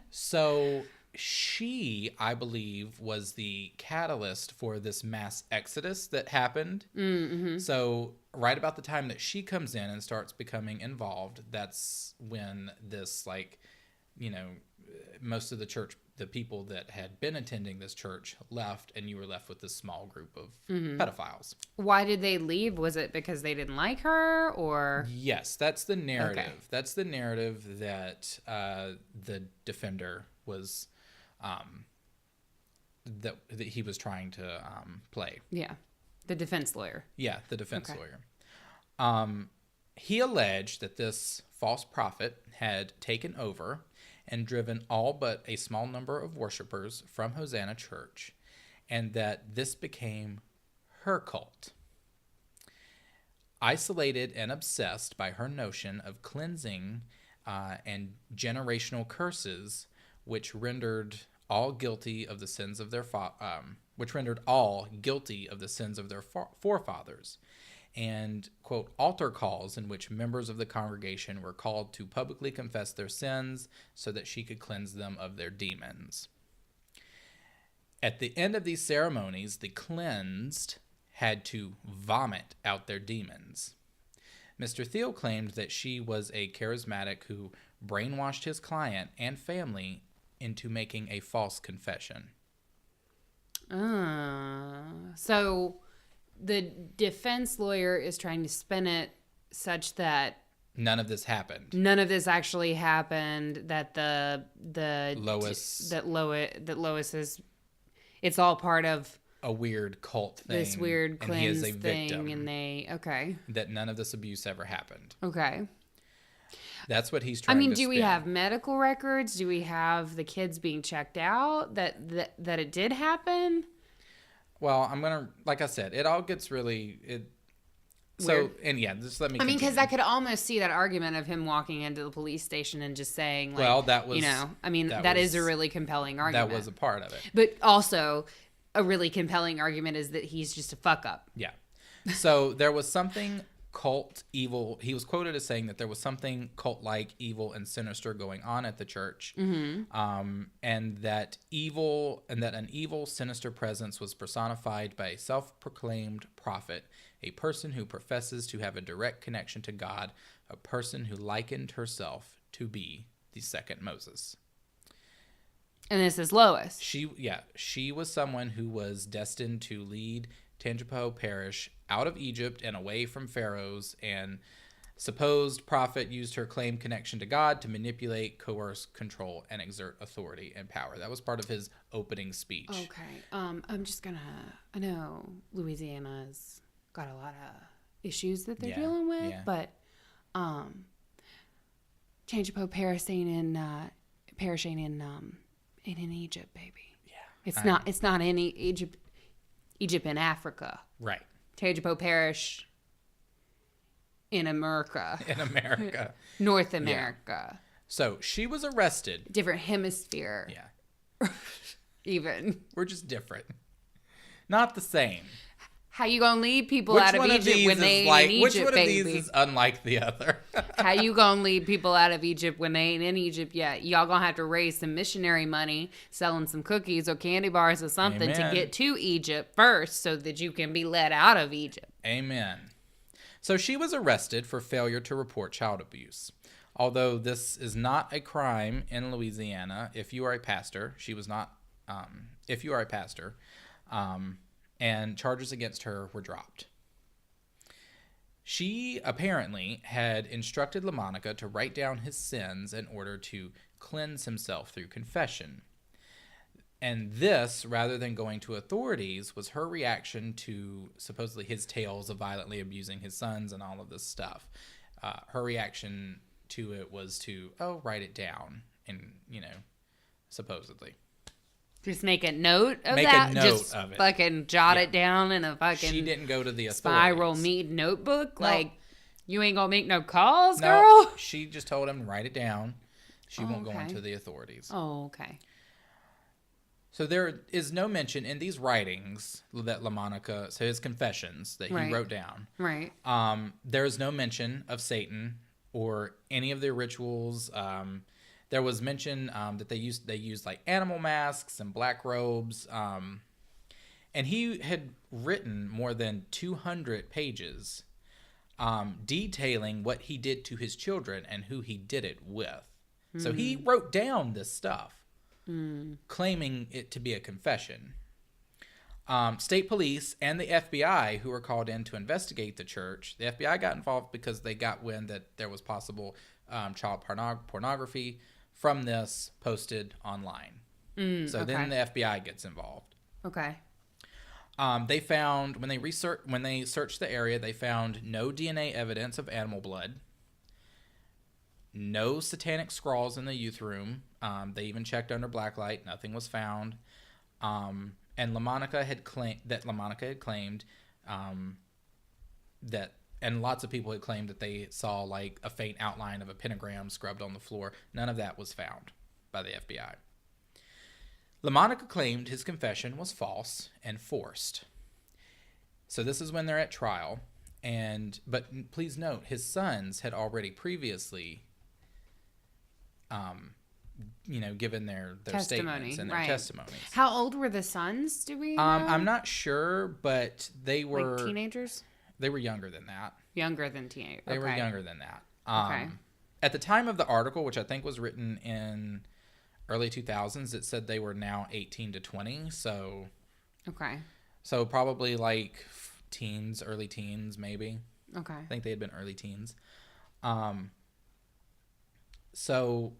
So she, I believe, was the catalyst for this mass exodus that happened. Mm-hmm. So right about the time that she comes in and starts becoming involved, that's when this, like, you know, most of the church, the people that had been attending this church left, and you were left with this small group of pedophiles. Why did they leave? Was it because they didn't like her, or? Yes, that's the narrative. Okay. That's the narrative that the defender was, that he was trying to play. Yeah, the defense lawyer. Yeah, the defense lawyer. He alleged that this false prophet had taken over and driven all but a small number of worshipers from Hosanna Church, and that this became her cult. Isolated and obsessed by her notion of cleansing and generational curses, which rendered all guilty of the sins of their forefathers, and, quote, altar calls in which members of the congregation were called to publicly confess their sins so that she could cleanse them of their demons. At the end of these ceremonies, the cleansed had to vomit out their demons. Mr. Thiel claimed that she was a charismatic who brainwashed his client and family into making a false confession. So the defense lawyer is trying to spin it such that none of this happened. None of this actually happened. That Lois is. It's all part of a weird cult thing. This weird cleanse thing, victim, and they that none of this abuse ever happened. Okay. That's what he's trying to spin. Do we have medical records? Do we have the kids being checked out that it did happen? Well, I'm going to, like I said, it all gets really, so, and yeah, just let me continue. Because I could almost see that argument of him walking into the police station and just saying, like, well, that was, that is a really compelling argument. That was a part of it. But also, a really compelling argument is that he's just a fuck up. Yeah. So there was something cult, evil. He was quoted as saying that there was something cult-like, evil, and sinister going on at the church, and that an evil, sinister presence was personified by a self-proclaimed prophet, a person who professes to have a direct connection to God, a person who likened herself to be the second Moses. And this is Lois. She was someone who was destined to lead Tangipahoa Parish out of Egypt and away from pharaohs, and supposed prophet used her claimed connection to God to manipulate, coerce, control, and exert authority and power. That was part of his opening speech. Okay. I'm just gonna. I know Louisiana's got a lot of issues that they're dealing with, but Tangipahoa Parish ain't in Egypt, baby. Yeah. It's not in Egypt in Africa. Right. Tangipahoa Parish in America. North America. Yeah. So she was arrested. Different hemisphere. Yeah. Even. We're just different. Not the same. How you gonna lead people out of Egypt when they ain't in Egypt, Which one baby? of these is unlike the other? How you gonna lead people out of Egypt when they ain't in Egypt yet? Y'all gonna have to raise some missionary money, selling some cookies or candy bars or something to get to Egypt first so that you can be let out of Egypt. Amen. So she was arrested for failure to report child abuse. Although this is not a crime in Louisiana, if you are a pastor, she was not, if you are a pastor, and charges against her were dropped. She apparently had instructed LaMonica to write down his sins in order to cleanse himself through confession. And this, rather than going to authorities, was her reaction to supposedly his tales of violently abusing his sons and all of this stuff. Her reaction to it was to, write it down, and, supposedly. Just make a note of make that? A note just of it. Fucking jot it down in a fucking She didn't go to the authorities. Spiral Mead notebook? No. Like, you ain't gonna make no calls, no, girl? She just told him, write it down. She won't go into the authorities. Oh, okay. So there is no mention in these writings that LaMonica, so his confessions that he wrote down. Right. There is no mention of Satan or any of the rituals. There was mention that they used like animal masks and black robes. And he had written more than 200 pages detailing what he did to his children and who he did it with. So he wrote down this stuff, claiming it to be a confession. State police and the FBI, who were called in to investigate the church, the FBI got involved because they got wind that there was possible child pornography from this posted online. Then the FBI gets involved. Okay. They found when they searched the area, they found no DNA evidence of animal blood, no satanic scrawls in the youth room. They even checked under blacklight; nothing was found. And LaMonica had claimed that and lots of people had claimed that they saw like a faint outline of a pentagram scrubbed on the floor. None of that was found by the FBI. LaMonica claimed his confession was false and forced. So this is when they're at trial. But please note, his sons had already previously, given their statements and their testimonies. How old were the sons, do we know? I'm not sure, but they were... Like teenagers? They were younger than that. Younger than teenagers. They were younger than that. Okay. At the time of the article, which I think was written in early 2000s, it said they were now 18 to 20. So probably like teens, early teens, maybe. Okay. I think they had been early teens. So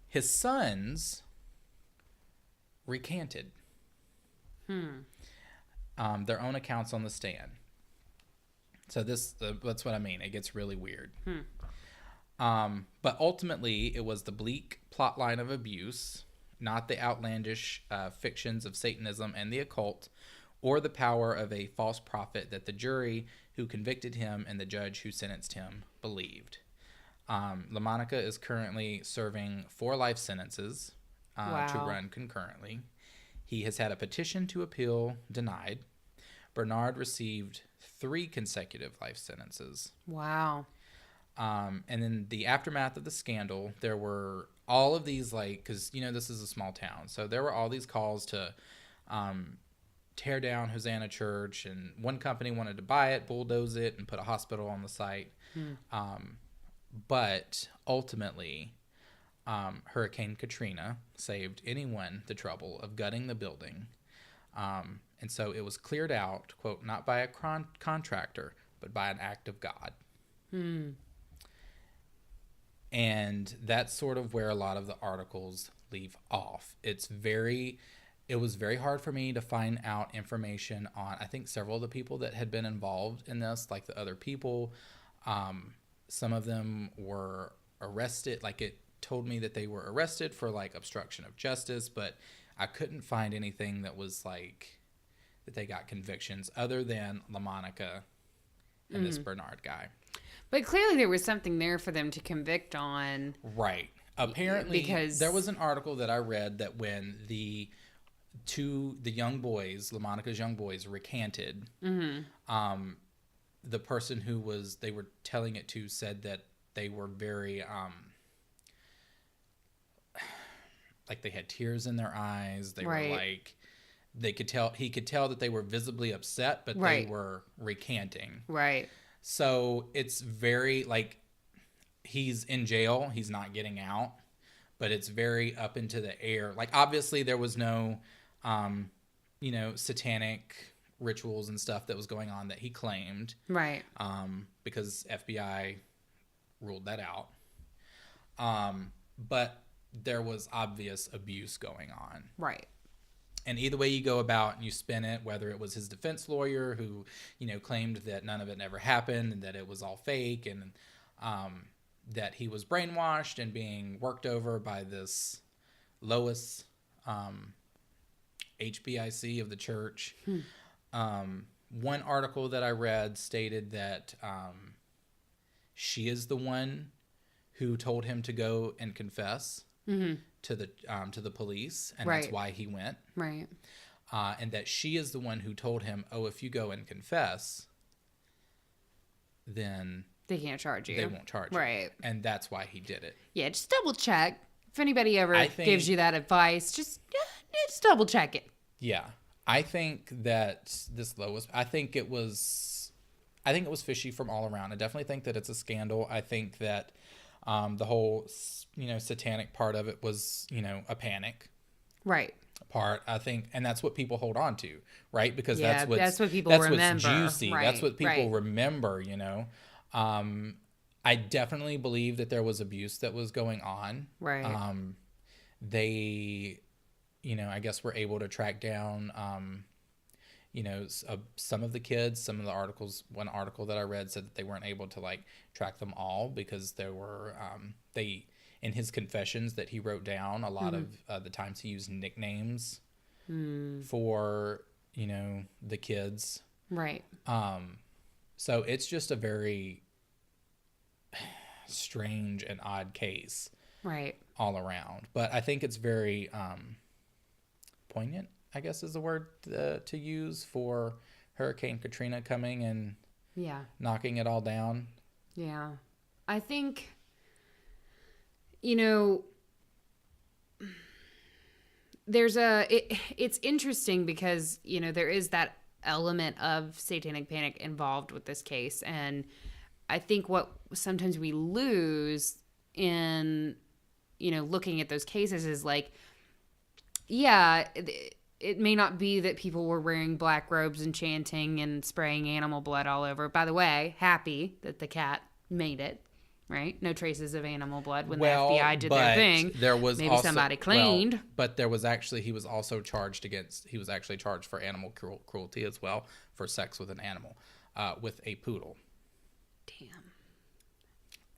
his sons recanted their own accounts on the stand. So that's what I mean. It gets really weird. But ultimately, it was the bleak plotline of abuse, not the outlandish fictions of Satanism and the occult, or the power of a false prophet that the jury who convicted him and the judge who sentenced him believed. LaMonica is currently serving 4 life sentences to run concurrently. He has had a petition to appeal denied. Bernard received 3 consecutive life sentences. Wow. And then the aftermath of the scandal, there were all of these, because, this is a small town. So there were all these calls to tear down Hosanna Church. And one company wanted to buy it, bulldoze it, and put a hospital on the site. But ultimately, Hurricane Katrina saved anyone the trouble of gutting the building. And so it was cleared out, quote, not by a contractor, but by an act of God. And that's sort of where a lot of the articles leave off. It was very hard for me to find out information on, I think, several of the people that had been involved in this, like the other people. Some of them were arrested. Like, it told me that they were arrested for, like, obstruction of justice, but I couldn't find anything that was, like, that they got convictions other than LaMonica and this Bernard guy. But clearly there was something there for them to convict on. Right. Apparently, because there was an article that I read that when the young boys, LaMonica's young boys, recanted, the person who they were telling it to said that they were very, like they had tears in their eyes. They were like, he could tell that they were visibly upset, but they were recanting. Right. So it's very, like, he's in jail. He's not getting out. But it's very up into the air. Like, obviously, there was no, satanic rituals and stuff that was going on that he claimed. Right. Because FBI ruled that out. But there was obvious abuse going on. Right. And either way you go about and you spin it, whether it was his defense lawyer who, claimed that none of it never happened and that it was all fake and that he was brainwashed and being worked over by this Lois HBIC of the church. One article that I read stated that she is the one who told him to go and confess. To the police, and that's why he went. Right. And that she is the one who told him, "Oh, if you go and confess, then they can't charge you. They won't charge you." Right. And that's why he did it. Yeah, just double check. if anybody ever gives you that advice, just double check it. Yeah. I think that this Lois, I think it was fishy from all around. I definitely think that it's a scandal. I think that the whole, satanic part of it was, a panic. Right. Part, I think, and that's what people hold on to, right? Because that's what people remember. What's juicy. Right. That's what people remember, I definitely believe that there was abuse that was going on. Right. They, I guess were able to track down, some of the kids. Some of the articles, one article that I read said that they weren't able to track them all because there were, in his confessions that he wrote down, a lot of the times he used nicknames for, the kids. Right. So it's just a very strange and odd case. Right. All around. But I think it's very poignant, I guess is the word to use for Hurricane Katrina coming and knocking it all down. Yeah. I think, it's interesting because, there is that element of satanic panic involved with this case. And I think what sometimes we lose in, looking at those cases is it may not be that people were wearing black robes and chanting and spraying animal blood all over. By the way, happy that the cat made it. Right? No traces of animal blood when the FBI did their thing. There was maybe somebody cleaned. But there was actually, he was actually charged for animal cruelty as well, for sex with an animal, with a poodle. Damn.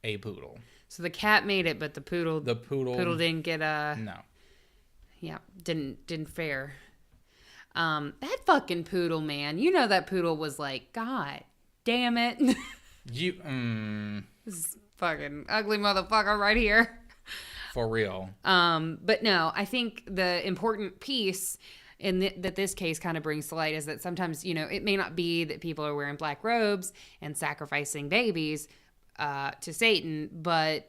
A poodle. So the cat made it, but the poodle didn't get no. Yeah, didn't fare. That fucking poodle, man. That poodle was like, God damn it. This fucking ugly motherfucker right here. For real. But no, I think the important piece that this case kind of brings to light is that sometimes, it may not be that people are wearing black robes and sacrificing babies to Satan, but,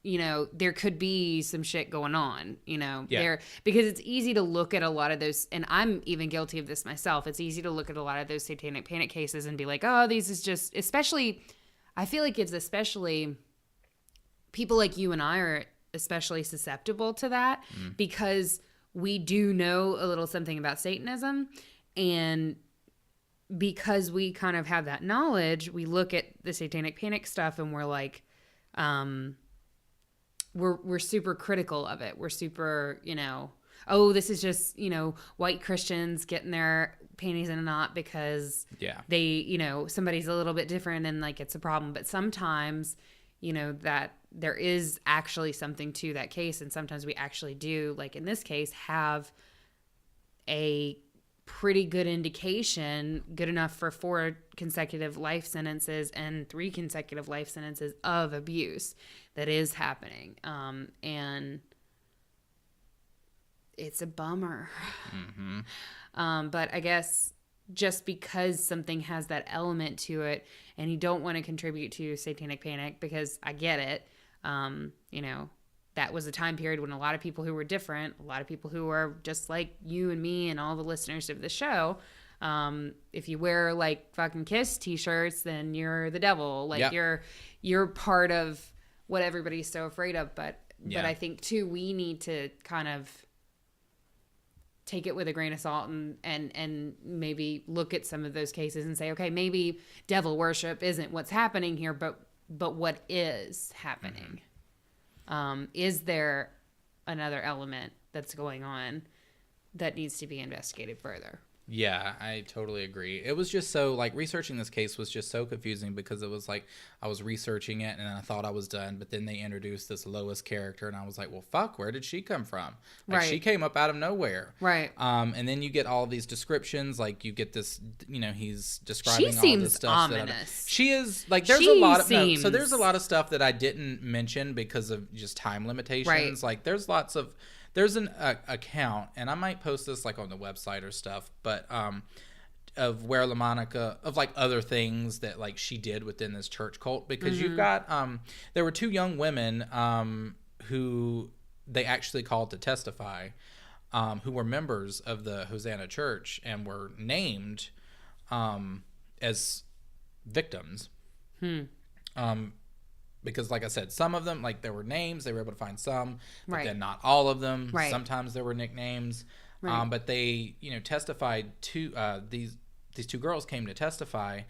there could be some shit going on, because it's easy to look at a lot of those, and I'm even guilty of this myself. It's easy to look at a lot of those satanic panic cases and be like, oh, these is just, especially, I feel like it's especially people like you and I are especially susceptible to that because we do know a little something about Satanism, and because we kind of have that knowledge, we look at the satanic panic stuff and we're like, we're super critical of it. We're super, oh, this is just, white Christians getting their panties in a knot because they, somebody's a little bit different and it's a problem. But sometimes, that there is actually something to that case. And sometimes we actually do, like in this case, have a pretty good indication, good enough for 4 consecutive life sentences and 3 consecutive life sentences of abuse that is happening. And it's a bummer. But I guess just because something has that element to it and you don't want to contribute to satanic panic, because I get it, that was a time period when a lot of people who were different, a lot of people who are just like you and me and all the listeners of the show, if you wear fucking Kiss t-shirts, then you're the devil. You're part of what everybody's so afraid of. But I think too, we need to kind of take it with a grain of salt and maybe look at some of those cases and say, okay, maybe devil worship isn't what's happening here, but what is happening? Is there another element that's going on that needs to be investigated further? Yeah, I totally agree. It was just so, researching this case was just so confusing because it was I was researching it and I thought I was done, but then they introduced this Lois character and I was like, well, fuck, where did she come from? Right. She came up out of nowhere. Right. And then you get all these descriptions, you get this, he's describing all this stuff. She seems ominous. She is, there's a lot of, so there's a lot of stuff that I didn't mention because of just time limitations. Right. There's an account, and I might post this on the website or stuff, but of where LaMonica, of other things that she did within this church cult, because you've got there were 2 young women who they actually called to testify, who were members of the Hosanna Church and were named as victims. Because like I said, some of them, like there were names, they were able to find some, but then not all of them. Right. Sometimes there were nicknames. Right. But they, testified to, these two girls came to testify,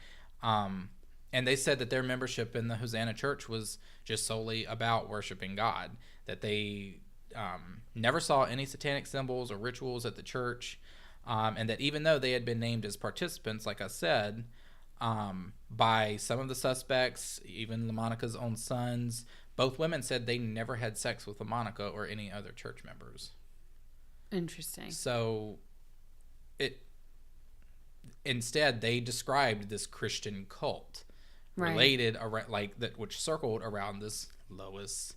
and they said that their membership in the Hosanna Church was just solely about worshiping God, that they never saw any satanic symbols or rituals at the church, and that even though they had been named as participants, like I said, by some of the suspects, even LaMonica's own sons, both women said they never had sex with LaMonica or any other church members. Interesting. So instead they described this Christian cult related around, like that, which circled around this Lois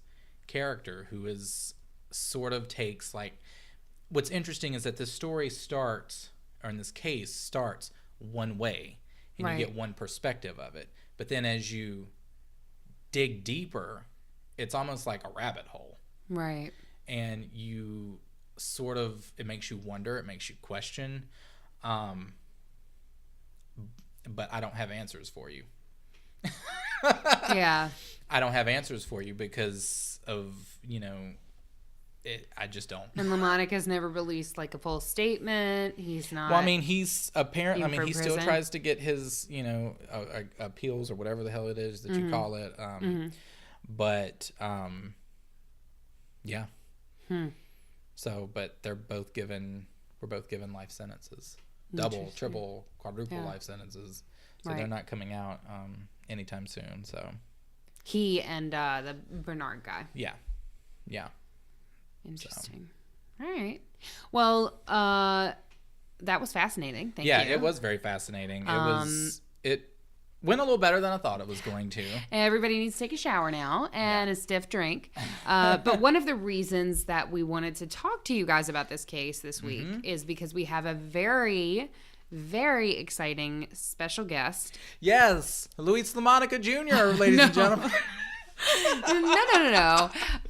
character, who is sort of takes, like, what's interesting is that this story starts, or in this case starts one way, and you get one perspective of it, but then as you dig deeper, it's almost like a rabbit hole, right? And you sort of, it makes you wonder, it makes you question, but I don't have answers for you. Yeah, I don't have answers for you because of, I just don't. And LaMonica's never released like a full statement. He's not. Well, I mean, he's apparently. I mean, he still tries to get his, appeals or whatever the hell it is that you call it. But, yeah. So, but we're both given life sentences, double, triple, quadruple life sentences. So they're not coming out anytime soon. So. He and the Bernard guy. Yeah. Interesting. So. All right. Well, that was fascinating. Thank you. Yeah, it was very fascinating. It went a little better than I thought it was going to. Everybody needs to take a shower now and a stiff drink. But one of the reasons that we wanted to talk to you guys about this case this week is because we have a very, very exciting special guest. Yes, Luis LaMonica Jr., ladies and gentlemen.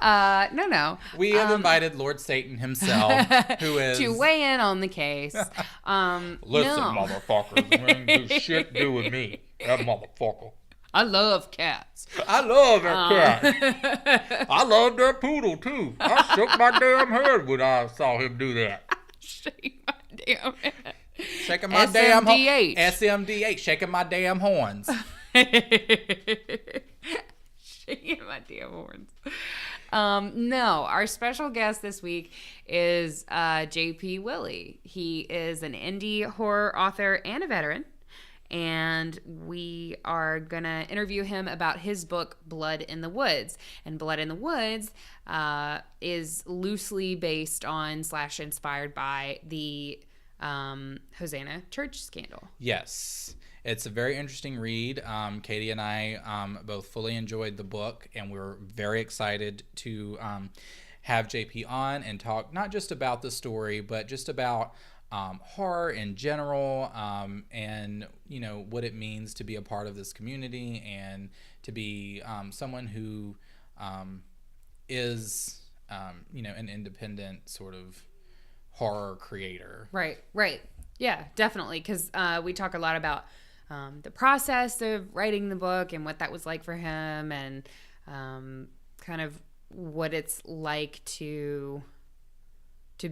No. We have invited Lord Satan himself, who is to weigh in on the case. Listen, motherfuckers, ain't do shit to do with me. That motherfucker. I love cats. I love that cat. I love that poodle too. I shook my damn head when I saw him do that. Shake my damn head. Shaking my damn horns. SMDH. Shaking my damn horns. Shaking my damn horns. No, our special guest this week is JP Willie. He is an indie horror author and a veteran. And we are going to interview him about his book, Blood in the Woods. And Blood in the Woods is loosely based on / inspired by the Hosanna Church Scandal. Yes. It's a very interesting read. Katie and I both fully enjoyed the book, and we're very excited to have JP on and talk not just about the story, but just about horror in general, and what it means to be a part of this community and to be someone who is an independent sort of horror creator. Right. Yeah, definitely, because we talk a lot about the process of writing the book and what that was like for him, and kind of what it's like to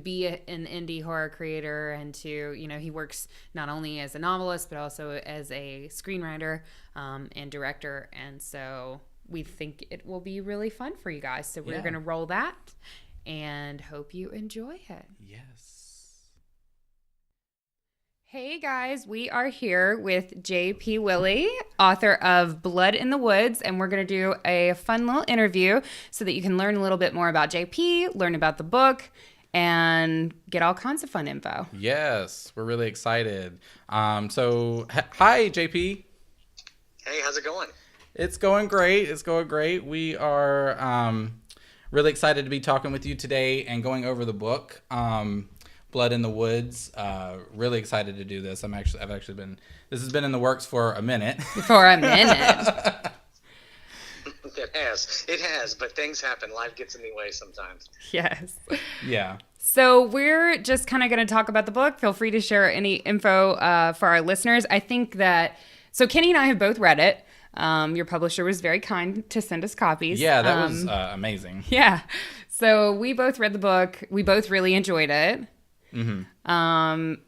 be an indie horror creator, and to, he works not only as a novelist but also as a screenwriter and director, and so we think it will be really fun for you guys. So we're going to roll that and hope you enjoy it. Yes. Hey guys, we are here with JP Willie, author of Blood in the Woods, and we're going to do a fun little interview so that you can learn a little bit more about JP, learn about the book, and get all kinds of fun info. Yes, we're really excited. Hi, JP. Hey, how's it going? It's going great. We are really excited to be talking with you today and going over the book. Blood in the Woods. Really excited to do this. This has been in the works for a minute. It has, but things happen. Life gets in the way sometimes. Yes. Yeah. So we're just kind of going to talk about the book. Feel free to share any info for our listeners. I think that, so Kenny and I have both read it. Your publisher was very kind to send us copies. Yeah, that was amazing. Yeah. So we both read the book. We both really enjoyed it. Mm-hmm.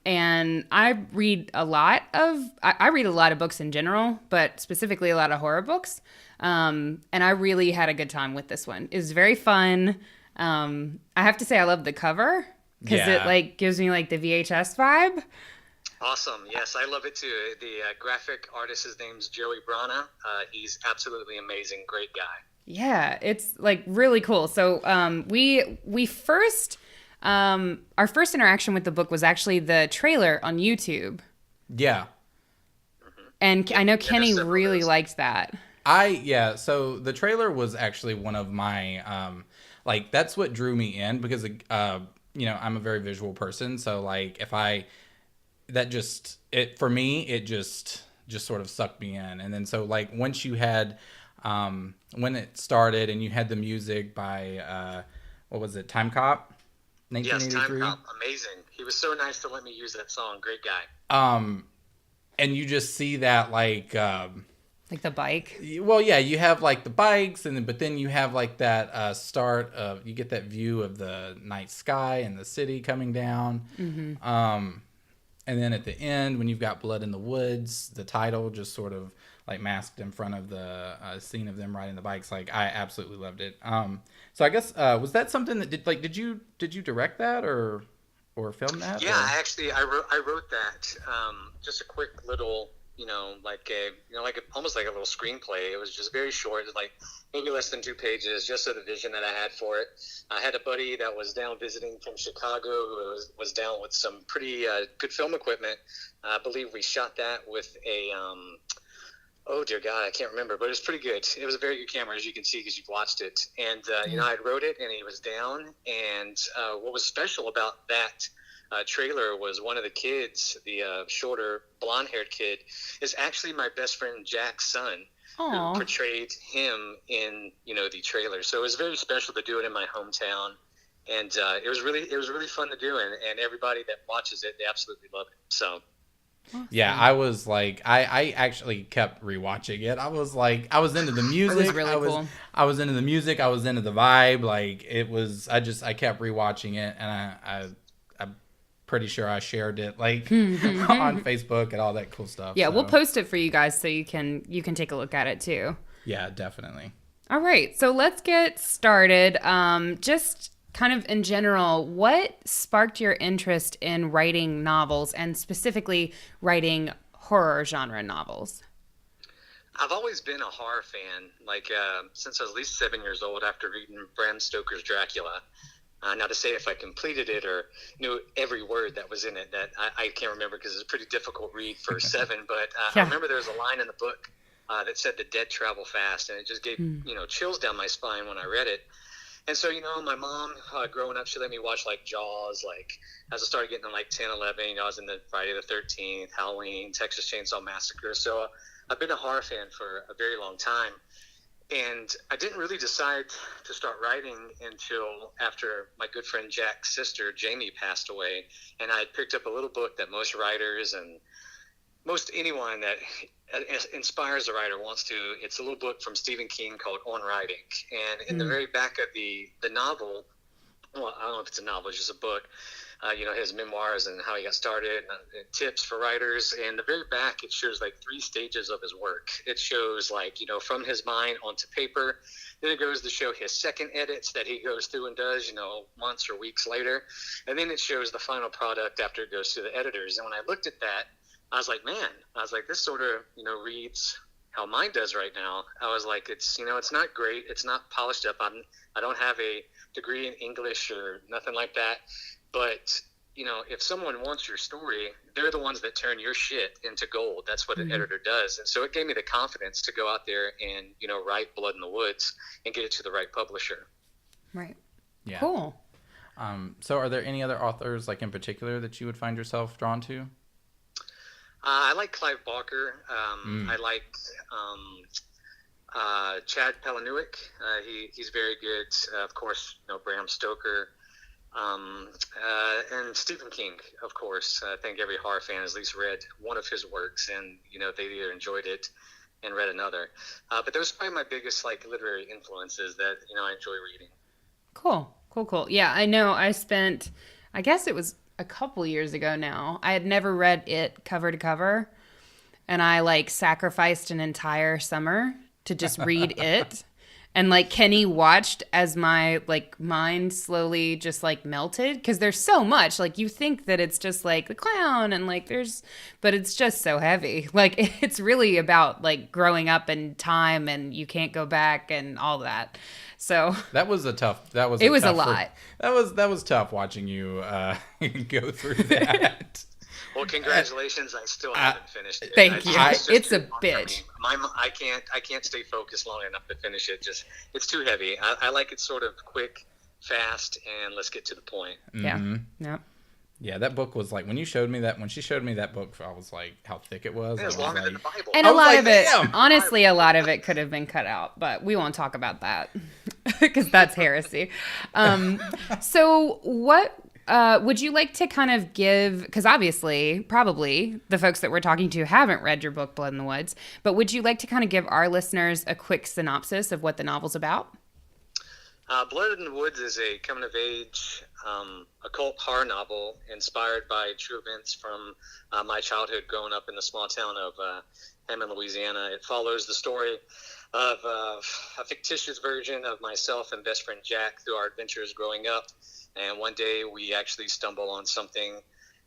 And I read a lot of books in general, but specifically a lot of horror books. And I really had a good time with this one. It was very fun. I have to say I love the cover because it like gives me like the VHS vibe. Awesome. Yes, I love it too. The graphic artist, his name's Joey Brana. He's absolutely amazing. Great guy. Yeah, it's like really cool. So we first our first interaction with the book was actually the trailer on YouTube. Yeah. Mm-hmm. And I know Kenny really liked that. So the trailer was actually one of my like that's what drew me in because I'm a very visual person, so like for me it just sort of sucked me in. And then so like once you had when it started and you had the music by what was it, Time Cop? 1983. Yes, Time Cop, amazing. He was so nice to let me use that song. Great guy. And you just see that like the bike. Well, yeah, you have like the bikes, but then you have like that start of, you get that view of the night sky and the city coming down. Mm-hmm. And then at the end, when you've got Blood in the Woods, the title just sort of like masked in front of the scene of them riding the bikes. Like, I absolutely loved it. So I guess was that something that did you direct that or film that? Yeah, I wrote that. Just a quick little, almost like a little screenplay. It was just very short, like maybe less than 2 pages, just of the vision that I had for it. I had a buddy that was down visiting from Chicago who was down with some pretty good film equipment. I believe we shot that with a oh dear God, I can't remember, but it was pretty good. It was a very good camera, as you can see, because you've watched it. And, I wrote it, and he was down. And what was special about that trailer was one of the kids, the shorter, blonde-haired kid, is actually my best friend Jack's son, who portrayed him in, the trailer. So it was very special to do it in my hometown. And it was really fun to do. And everybody that watches it, they absolutely love it. So... Awesome. Yeah, I was like, I actually kept rewatching it. I was like, I was into the music. It was really cool. I was into the music. I was into the vibe. Like it was, I kept rewatching it, and I'm pretty sure I shared it like on Facebook and all that cool stuff. Yeah, so. We'll post it for you guys so you can take a look at it too. Yeah, definitely. All right, so let's get started. Just kind of in general, what sparked your interest in writing novels and specifically writing horror genre novels? I've always been a horror fan, like since I was at least 7 years old after reading Bram Stoker's Dracula. Now to say if I completed it or knew every word that was in it, that I can't remember because it's a pretty difficult read for 7, but I remember there was a line in the book that said the dead travel fast, and it just gave chills down my spine when I read it. And so, my mom, growing up, she let me watch, like, Jaws, like, as I started getting to, like, 10, 11, I was in the Friday the 13th, Halloween, Texas Chainsaw Massacre. So I've been a horror fan for a very long time. And I didn't really decide to start writing until after my good friend Jack's sister, Jamie, passed away. And I had picked up a little book that most writers and most anyone that inspires a writer wants to. It's a little book from Stephen King called On Writing. And in the very back of the novel, well, I don't know if it's a novel, it's just a book, his memoirs and how he got started, and tips for writers. And the very back, it shows like 3 stages of his work. It shows like, from his mind onto paper. Then it goes to show his second edits that he goes through and does, months or weeks later. And then it shows the final product after it goes through the editors. And when I looked at that, I was like, this sort of, reads how mine does right now. I was like, it's not great. It's not polished up. I don't have a degree in English or nothing like that. But, if someone wants your story, they're the ones that turn your shit into gold. That's what an editor does. And so it gave me the confidence to go out there and, write Blood in the Woods and get it to the right publisher. Right. Yeah. Cool. So are there any other authors, like in particular, that you would find yourself drawn to? I like Clive Barker. I like Chad Palahniuk, he's very good. Of course, Bram Stoker, and Stephen King, of course. I think every horror fan has at least read one of his works, and they either enjoyed it and read another. But those are probably my biggest literary influences that I enjoy reading. Cool. Yeah, I know. I guess it was a couple years ago now. I had never read it cover to cover, and I sacrificed an entire summer to just read it. And Kenny watched as my mind slowly just melted, because there's so much. You think that it's just the clown and but it's just so heavy. It's really about growing up in time, and you can't go back and all that. So it was a lot. That was tough watching you go through that. Well, congratulations! I still haven't finished it. Thank you. It's a bitch. I can't stay focused long enough to finish it. It's too heavy. I like it sort of quick, fast, and let's get to the point. Mm-hmm. Yeah. Yeah, that book was when she showed me that book, I was how thick it was. It was longer than the Bible. And a lot of it, honestly, a lot of it could have been cut out, but we won't talk about that because that's heresy. So what would you like to kind of give, because obviously, probably, the folks that we're talking to haven't read your book, Blood in the Woods, but would you like to kind of give our listeners a quick synopsis of what the novel's about? Blood in the Woods is a coming-of-age occult horror novel inspired by true events from my childhood growing up in the small town of Hammond, Louisiana. It follows the story of a fictitious version of myself and best friend Jack through our adventures growing up. And one day we actually stumble on something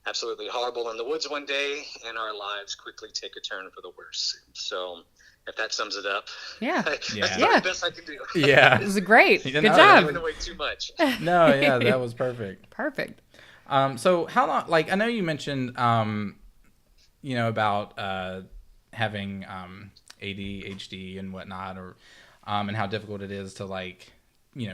absolutely horrible in the woods one day, and our lives quickly take a turn for the worse. So if that sums it up, that's the best I can do. Yeah. This is great. Good job. I'm giving away too much. No, yeah, that was perfect. Perfect. So how long, I know you mentioned, about having ADHD and whatnot, or and how difficult it is to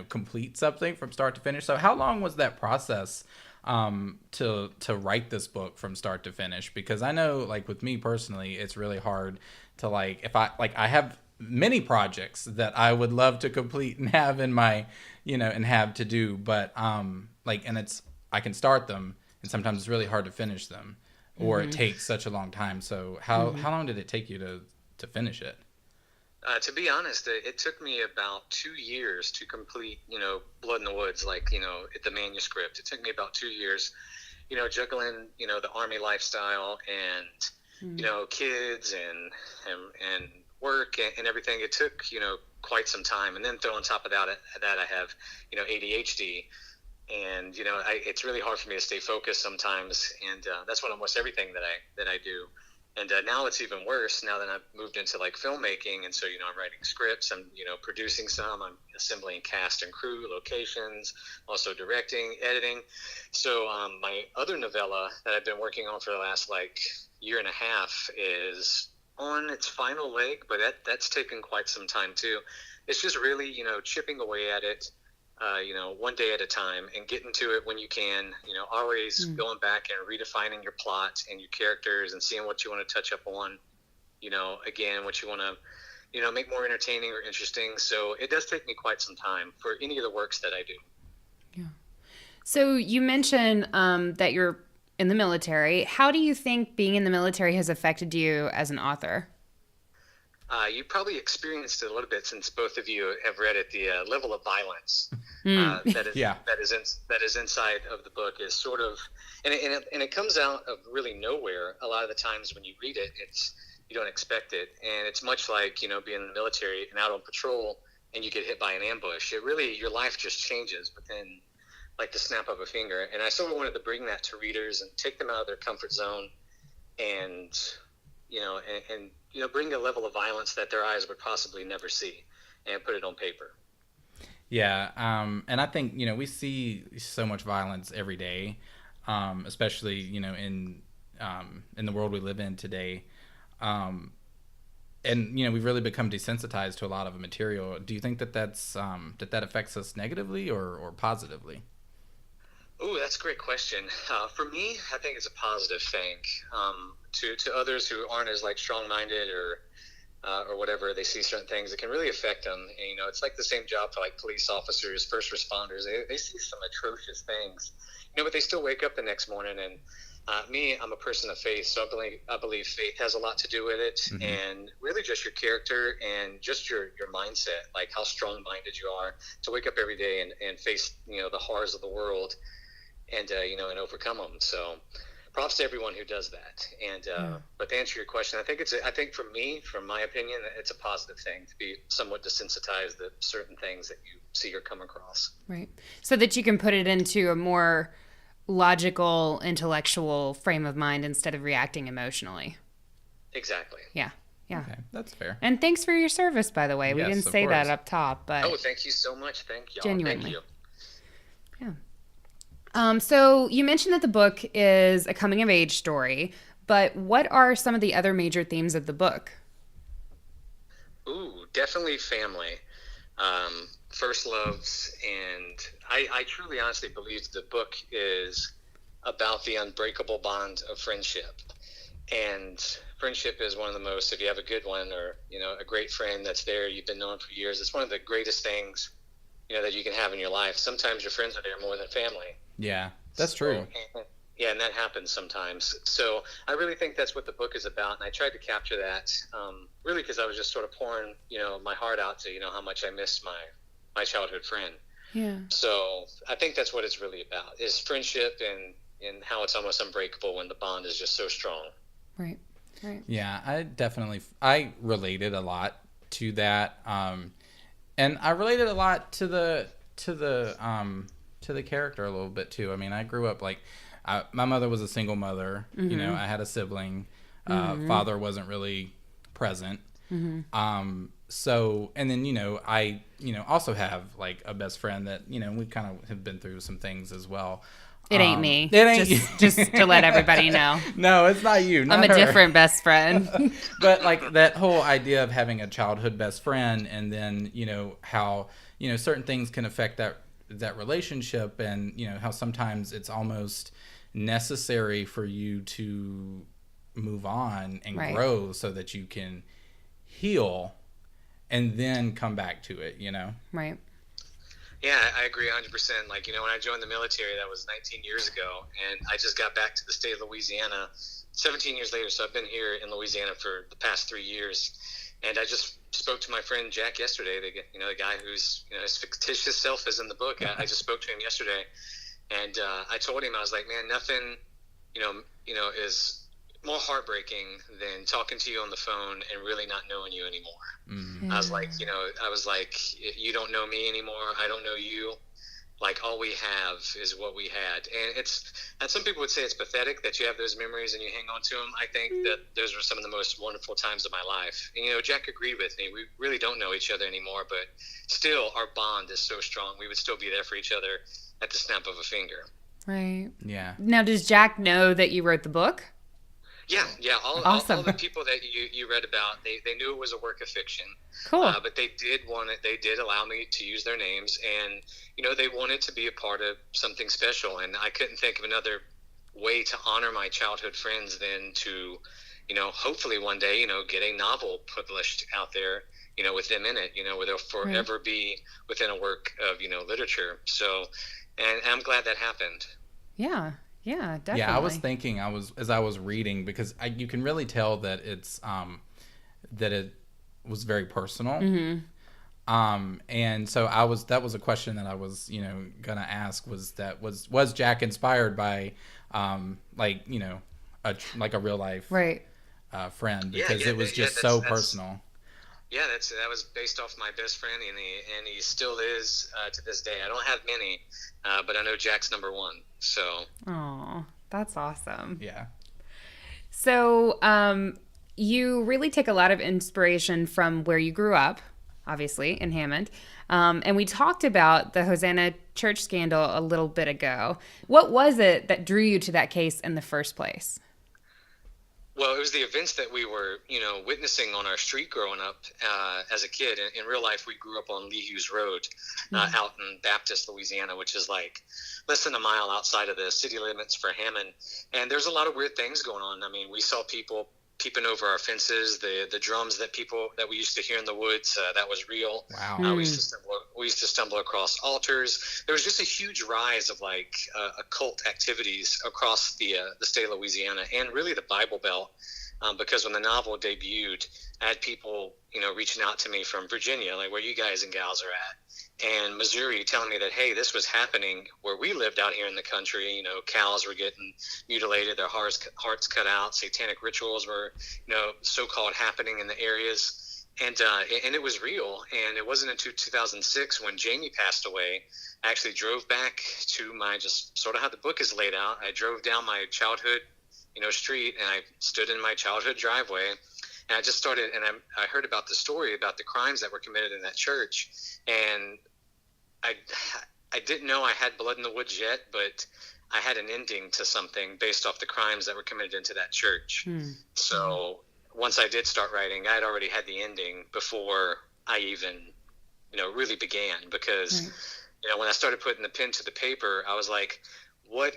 complete something from start to finish. So how long was that process to write this book from start to finish? Because I know with me personally, it's really hard to if I have many projects that I would love to complete and have in my, and have to do, but and I can start them, and sometimes it's really hard to finish them, or it takes such a long time. So how long did it take you to finish it? To be honest, it took me about 2 years to complete, Blood in the Woods, the manuscript. It took me about 2 years, juggling, the Army lifestyle and, kids and work and everything. It took, quite some time. And then throw on top of that I have, ADHD. And, it's really hard for me to stay focused sometimes. And that's what almost everything that I do. And now it's even worse now that I've moved into filmmaking. And so, I'm writing scripts, I'm, producing some, I'm assembling cast and crew, locations, also directing, editing. So my other novella that I've been working on for the last year and a half is on its final leg, but that's taken quite some time too. It's just really, chipping away at it, one day at a time, and getting to it when you can, always going back and redefining your plot and your characters and seeing what you want to touch up on, again, what you want to, make more entertaining or interesting. So it does take me quite some time for any of the works that I do. Yeah. So you mentioned that you're in the military. How do you think being in the military has affected you as an author? You probably experienced it a little bit since both of you have read it. The level of violence that is inside of the book is sort of, and it comes out of really nowhere. A lot of the times when you read it, you don't expect it, and it's much like being in the military and out on patrol, and you get hit by an ambush. It really, your life just changes within the snap of a finger. And I sort of wanted to bring that to readers and take them out of their comfort zone, and bring a level of violence that their eyes would possibly never see, and put it on paper. Yeah, and I think we see so much violence every day, especially in the world we live in today, and we've really become desensitized to a lot of material. Do you think that that affects us negatively or positively? Oh, that's a great question. For me, I think it's a positive thing. To others who aren't as strong-minded or or whatever, they see certain things that can really affect them. And, you know, it's like the same job for like police officers, first responders. They see some atrocious things, you know, but they still wake up the next morning. And me, I'm a person of faith, so I believe faith has a lot to do with it, and really just your character and just your mindset, like how strong-minded you are to wake up every day and face, you know, the horrors of the world, and you know, and overcome them. So props to everyone who does that. And but to answer your question, I think for me, from my opinion, it's a positive thing to be somewhat desensitized to certain things that you see or come across. Right. So that you can put it into a more logical, intellectual frame of mind instead of reacting emotionally. Exactly. Yeah. Yeah. Okay, that's fair. And thanks for your service, by the way. We Yes, didn't of say that course. up top, but Oh, thank you so much. Thank y'all. Genuinely. Thank you. yeah. So you mentioned that the book is a coming of age story, but what are some of the other major themes of the book? Ooh, definitely family. First loves, and I truly honestly believe the book is about the unbreakable bond of friendship. And friendship is one of the most, if you have a good one, or, you know, a great friend that's there, you've been known for years, it's one of the greatest things, you know, that you can have in your life. Sometimes your friends are there more than family. Yeah, that's true. Yeah, and that happens sometimes. So I really think that's what the book is about, and I tried to capture that, really because I was just sort of pouring, you know, my heart out to, you know, how much I missed my childhood friend. Yeah. So I think that's what it's really about, is friendship and how it's almost unbreakable when the bond is just so strong. Right. Right. Yeah, I related a lot to that, and I related a lot to the character a little bit too. I mean, I grew up like my mother was a single mother. You know, I had a sibling. Father wasn't really present. So, and then, you know, I also have like a best friend that, you know, we kind of have been through some things as well. It ain't me. It ain't just to let everybody know. No, it's not you. Not I'm a her. different best friend. But like that whole idea of having a childhood best friend, and then, you know, how, you know, certain things can affect that relationship, and, you know, how sometimes it's almost necessary for you to move on and grow so that you can heal and then come back to it, you know? Right. Yeah, I agree 100%. Like, you know, when I joined the military, that was 19 years ago, and I just got back to the state of Louisiana 17 years later. So I've been here in Louisiana for the past 3 years, and I just spoke to my friend Jack yesterday. The guy who's, you know, his fictitious self is in the book. I just spoke to him yesterday, and I told him, I was like, man, nothing, you know, is more heartbreaking than talking to you on the phone and really not knowing you anymore. I was like, you know, you don't know me anymore. I don't know you. Like, all we have is what we had. And some people would say it's pathetic that you have those memories and you hang on to them. I think that those were some of the most wonderful times of my life. And, you know, Jack agreed with me. We really don't know each other anymore, but still our bond is so strong. We would still be there for each other at the snap of a finger. Right. Yeah. Now, does Jack know that you wrote the book? Yeah. Awesome. All the people that you read about, they knew it was a work of fiction. Cool. But they did want it. They did allow me to use their names, and, you know, they wanted to be a part of something special. And I couldn't think of another way to honor my childhood friends than to, you know, hopefully one day, you know, get a novel published out there, you know, with them in it, you know, where they'll forever be within a work of, you know, literature. So, and I'm glad that happened. Yeah. Yeah, definitely. Yeah, I was thinking, as I was reading, because you can really tell that it's that it was very personal. And so that was a question that I was, you know, gonna ask, was Jack inspired by like, you know, a real life friend, because it was just so personal. Yeah, that was based off my best friend, and he still is to this day. I don't have many, but I know Jack's number one. So. Oh, that's awesome. Yeah. So, you really take a lot of inspiration from where you grew up, obviously in Hammond, and we talked about the Hosanna Church Scandal a little bit ago. What was it that drew you to that case in the first place? Well, it was the events that we were, you know, witnessing on our street growing up as a kid. In real life, we grew up on Lee Hughes Road out in Baptist, Louisiana, which is like less than a mile outside of the city limits for Hammond. And there's a lot of weird things going on. I mean, we saw people peeping over our fences, the drums that we used to hear in the woods, that was real. Wow. We used to stumble across altars. There was just a huge rise of like occult activities across the state of Louisiana and really the Bible Belt, because when the novel debuted, I had people reaching out to me from Virginia, like where you guys and gals are at, and Missouri, telling me that, hey, this was happening where we lived out here in the country. Cows were getting mutilated, their hearts cut out, satanic rituals were so-called happening in the areas, and it was real. And it wasn't until 2006 when Jamie passed away, I actually drove back to just sort of how the book is laid out. I drove down my childhood street, and I stood in my childhood driveway, and I just started, and I heard about the story about the crimes that were committed in that church, and I didn't know I had blood in the woods yet, but I had an ending to something based off the crimes that were committed into that church. So once I did start writing, I had already had the ending before I even really began, because when I started putting the pen to the paper, I was like, what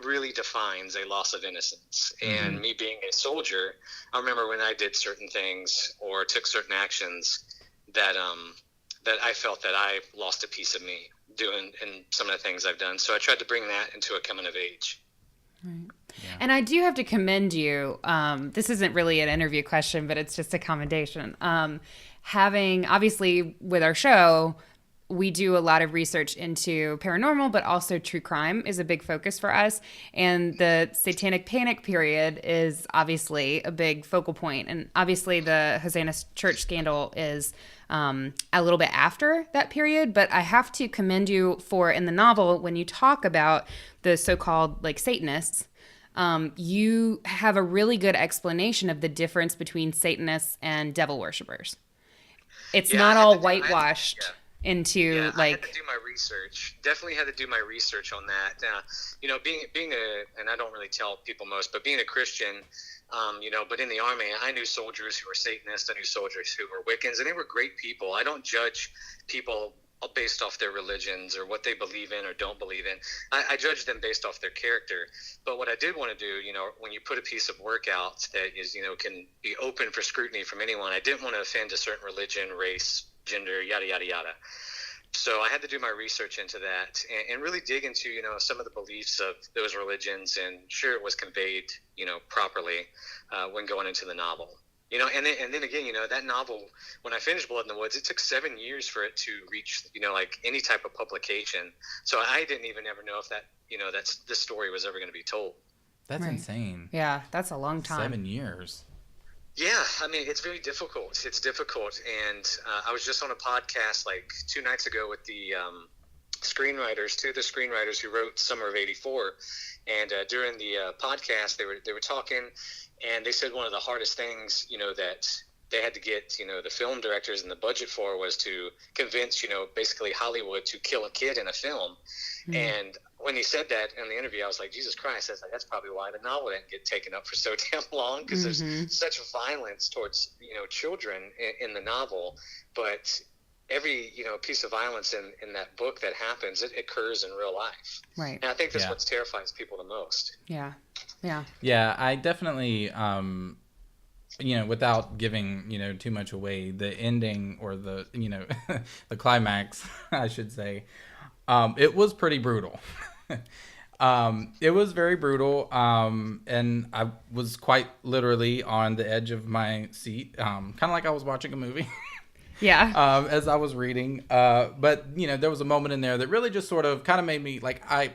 really defines a loss of innocence? And me being a soldier, I remember when I did certain things or took certain actions that I felt that I lost a piece of me doing and some of the things I've done. So I tried to bring that into a coming of age. Right. Yeah. And I do have to commend you. This isn't really an interview question, but it's just a commendation. Having, obviously, with our show, we do a lot of research into paranormal, but also true crime is a big focus for us. And the Satanic Panic period is obviously a big focal point. And obviously the Hosanna Church Scandal is a little bit after that period. But I have to commend you for, in the novel, when you talk about the so-called like Satanists, you have a really good explanation of the difference between Satanists and devil worshippers. It's not all whitewashed. I had to do my research. Definitely had to do my research on that. Being and I don't really tell people most, but being a Christian, but in the Army, I knew soldiers who were Satanists. I knew soldiers who were Wiccans, and they were great people. I don't judge people based off their religions or what they believe in or don't believe in. I judge them based off their character. But what I did want to do, when you put a piece of work out that is, can be open for scrutiny from anyone, I didn't want to offend a certain religion, race, gender, yada, yada, yada. So I had to do my research into that and really dig into, some of the beliefs of those religions, and sure it was conveyed, properly when going into the novel. And then again, that novel, when I finished Blood in the Woods, it took 7 years for it to reach, like any type of publication. So I didn't even ever know if that, this story was ever going to be told. That's insane. Yeah, that's a long time. 7 years. Yeah, I mean, it's very difficult. It's difficult. And I was just on a podcast like 2 nights ago with the screenwriters, two of the screenwriters who wrote Summer of '84. And during the podcast, they were talking, and they said one of the hardest things, that they had to get, the film directors and the budget for was to convince, basically Hollywood to kill a kid in a film. Mm-hmm. And when he said that in the interview, I was like, Jesus Christ, that's probably why the novel didn't get taken up for so damn long, because there's such violence towards, children in the novel. But every, piece of violence in that book that happens, it occurs in real life. Right. And I think that's what terrifies people the most. Yeah. Yeah. Yeah, I definitely, without giving, too much away, the ending or the, the climax, I should say, it was pretty brutal. It was very brutal. And I was quite literally on the edge of my seat, kind of like I was watching a movie. Yeah. As I was reading. But, there was a moment in there that really just sort of kind of made me, like, I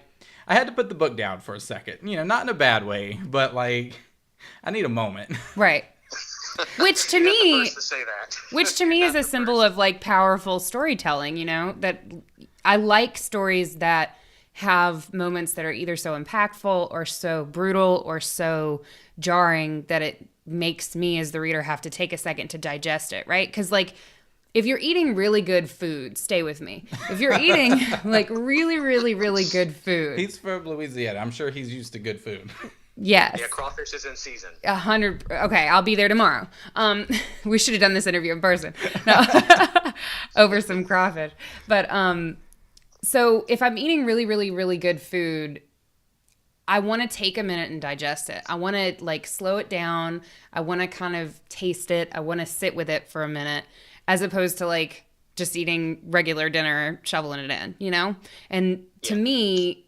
had to put the book down for a second. Not in a bad way, but, like, I need a moment. Right. Which to me, to say that. Which to me is a symbol of, like, powerful storytelling, that I like stories that have moments that are either so impactful or so brutal or so jarring that it makes me as the reader have to take a second to digest it, right? Because, like, if you're eating really good food, stay with me. If you're eating, like, really, really, really good food. He from Louisiana. I'm sure he's used to good food. Yes. Yeah, crawfish is in season. 100. Okay, I'll be there tomorrow. We should have done this interview in person. No, over some crawfish. But so if I'm eating really, really, really good food, I want to take a minute and digest it. I want to like slow it down. I want to kind of taste it. I want to sit with it for a minute, as opposed to like just eating regular dinner, shoveling it in, you know? And to me,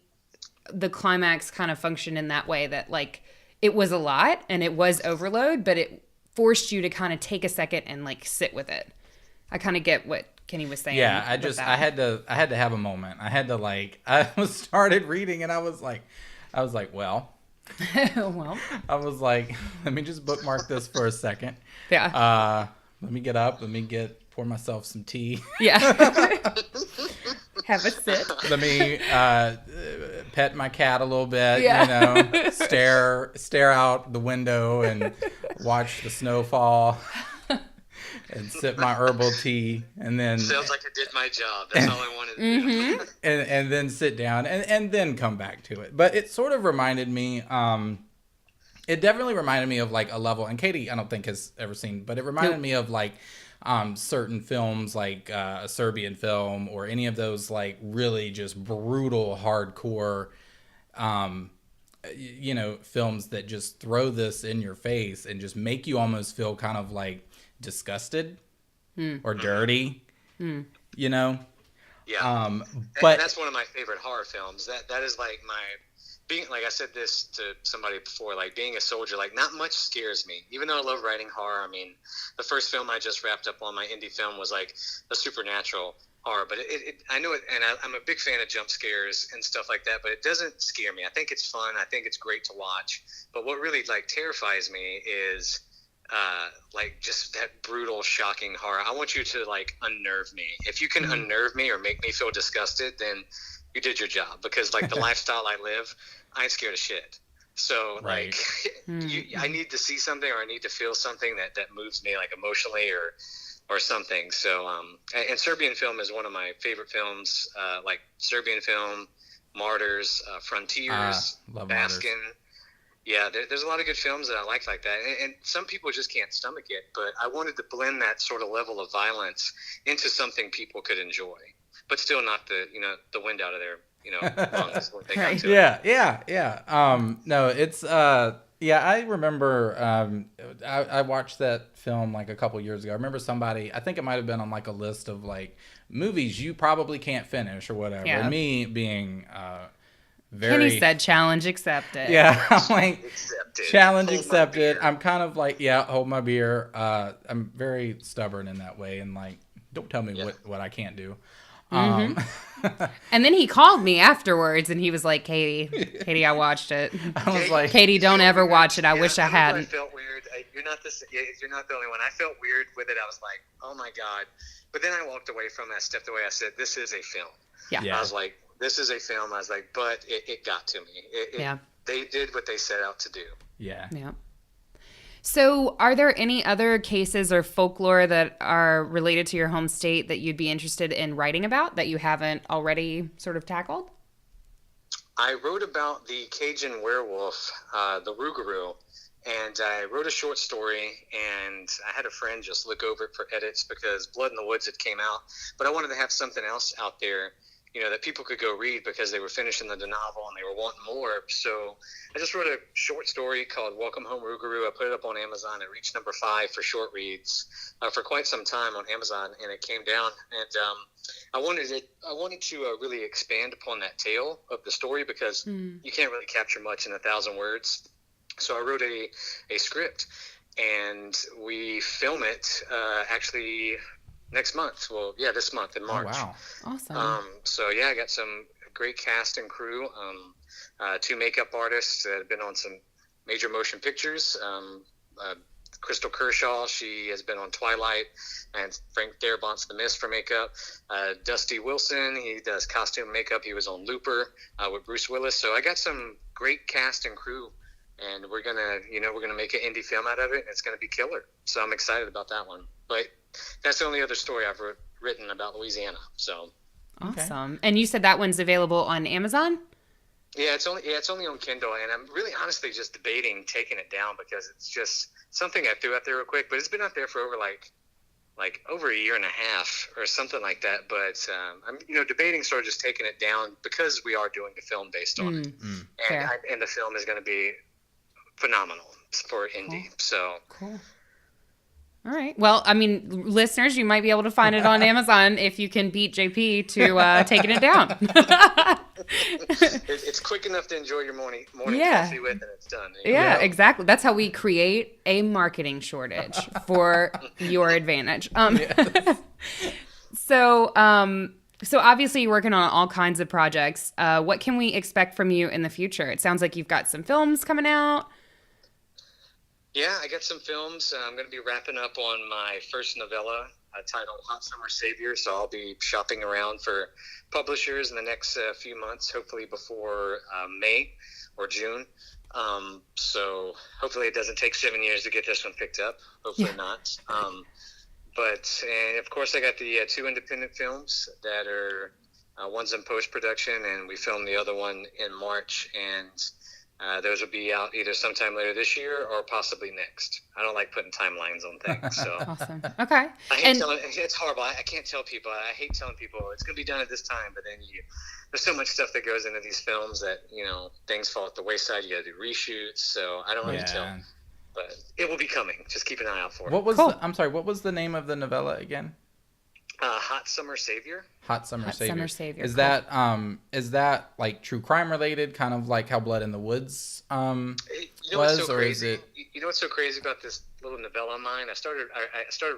the climax kind of functioned in that way, that like it was a lot and it was overload, but it forced you to kind of take a second and like sit with it. I kind of get what Kenny was saying. Yeah, I had to have a moment. I had to like, I started reading and I was like, well, well, I was like, let me just bookmark this for a second. Yeah. Let me get up. Let me pour myself some tea. Yeah. Have a sip. Let me pet my cat a little bit. Yeah. You know, stare out the window and watch the snow fall. And sip my herbal tea, and then sounds like I did my job. That's all I wanted to do. And then sit down, and then come back to it. But it sort of reminded me. It definitely reminded me of like a level, and Katie, I don't think has ever seen, but it reminded me of like certain films, like a Serbian film, or any of those like really just brutal, hardcore, you know, films that just throw this in your face and just make you almost feel kind of like disgusted or dirty, you know? Yeah. But and that's one of my favorite horror films. That is like being, like I said this to somebody before, like being a soldier, like not much scares me. Even though I love writing horror, I mean, the first film I just wrapped up on, my indie film, was like a supernatural horror. But I know it, and I'm a big fan of jump scares and stuff like that, but it doesn't scare me. I think it's fun. I think it's great to watch. But what really like terrifies me is like just that brutal, shocking horror. I want you to like unnerve me. If you can unnerve me or make me feel disgusted, then you did your job. Because like the lifestyle I live, I ain't scared of shit. So right. like I need to see something, or I need to feel something that moves me like emotionally or something. So and Serbian film is one of my favorite films, like Serbian film, Martyrs, Frontiers, love Baskin. Yeah, there's a lot of good films that I like that. And some people just can't stomach it. But I wanted to blend that sort of level of violence into something people could enjoy, but still not the wind out of their lungs when they got to it. Yeah. No, it's I remember I watched that film like a couple years ago. I remember somebody, I think it might have been on like a list of like movies you probably can't finish or whatever. Yeah. And me being Kenny said challenge accepted. Yeah, I'm like, challenge Hold accepted. I'm kind of like, hold my beer. I'm very stubborn in that way, and like, don't tell me what I can't do. And then he called me afterwards, and he was like, Katie, I watched it. I was like, Katie, don't ever watch it. I wish I hadn't. I felt weird. You're not the only one. I felt weird with it. I was like, oh my God. But then I walked away from it. I stepped away. I said, this is a film. Yeah. I was like, this is a film. I was like, but it got to me. They did what they set out to do. Yeah. So are there any other cases or folklore that are related to your home state that you'd be interested in writing about that you haven't already sort of tackled? I wrote about the Cajun werewolf, the Rougarou, and I wrote a short story, and I had a friend just look over it for edits because Blood in the Woods had came out, but I wanted to have something else out there, that people could go read because they were finishing the novel and they were wanting more. So I just wrote a short story called Welcome Home Rougarou. I put it up on Amazon. It reached number 5 for short reads for quite some time on Amazon, and it came down. And I wanted to really expand upon that tale of the story because you can't really capture much in 1,000 words. So I wrote a script, and we film it actually next month. Well, this month in March. Oh, wow. Awesome. So I got some great cast and crew. 2 makeup artists that have been on some major motion pictures. Crystal Kershaw, she has been on Twilight, and Frank Darabont's The Mist for makeup. Dusty Wilson, he does costume makeup. He was on Looper with Bruce Willis. So I got some great cast and crew, and we're gonna make an indie film out of it. And it's gonna be killer. So I'm excited about that one. But that's the only other story I've written about Louisiana. So awesome. Okay. And you said that one's available on Amazon? Yeah, it's only on Kindle, and I'm really honestly just debating taking it down because it's just something I threw out there real quick. But it's been out there for over like like over a year and a half or something like that. But I'm debating sort of just taking it down because we are doing a film based on it, and the film is going to be phenomenal for indie. Cool. So cool. All right. Well, I mean, listeners, you might be able to find it on Amazon if you can beat JP to taking it down. It's quick enough to enjoy your morning coffee with, and it's done. Yeah, exactly. That's how we create a marketing shortage for your advantage. So obviously you're working on all kinds of projects. What can we expect from you in the future? It sounds like you've got some films coming out. Yeah, I got some films. I'm going to be wrapping up on my first novella titled Hot Summer Savior, so I'll be shopping around for publishers in the next few months, hopefully before May or June. So hopefully it doesn't take 7 years to get this one picked up. Hopefully not. But of course I got the 2 independent films that are one's in post-production, and we filmed the other one in March, and those will be out either sometime later this year or possibly next. I don't like putting timelines on things. So Awesome. Okay. It's horrible. I can't tell people. I hate telling people it's going to be done at this time, but then there's so much stuff that goes into these films that, things fall at the wayside. You got to do reshoots. So I don't really tell. But it will be coming. Just keep an eye out for it. I'm sorry, what was the name of the novella again? Hot Summer Savior. Hot Summer Savior. Is cool. that like true crime related, kind of like how Blood in the Woods what's so crazy? You know what's so crazy about this little novella of mine? I started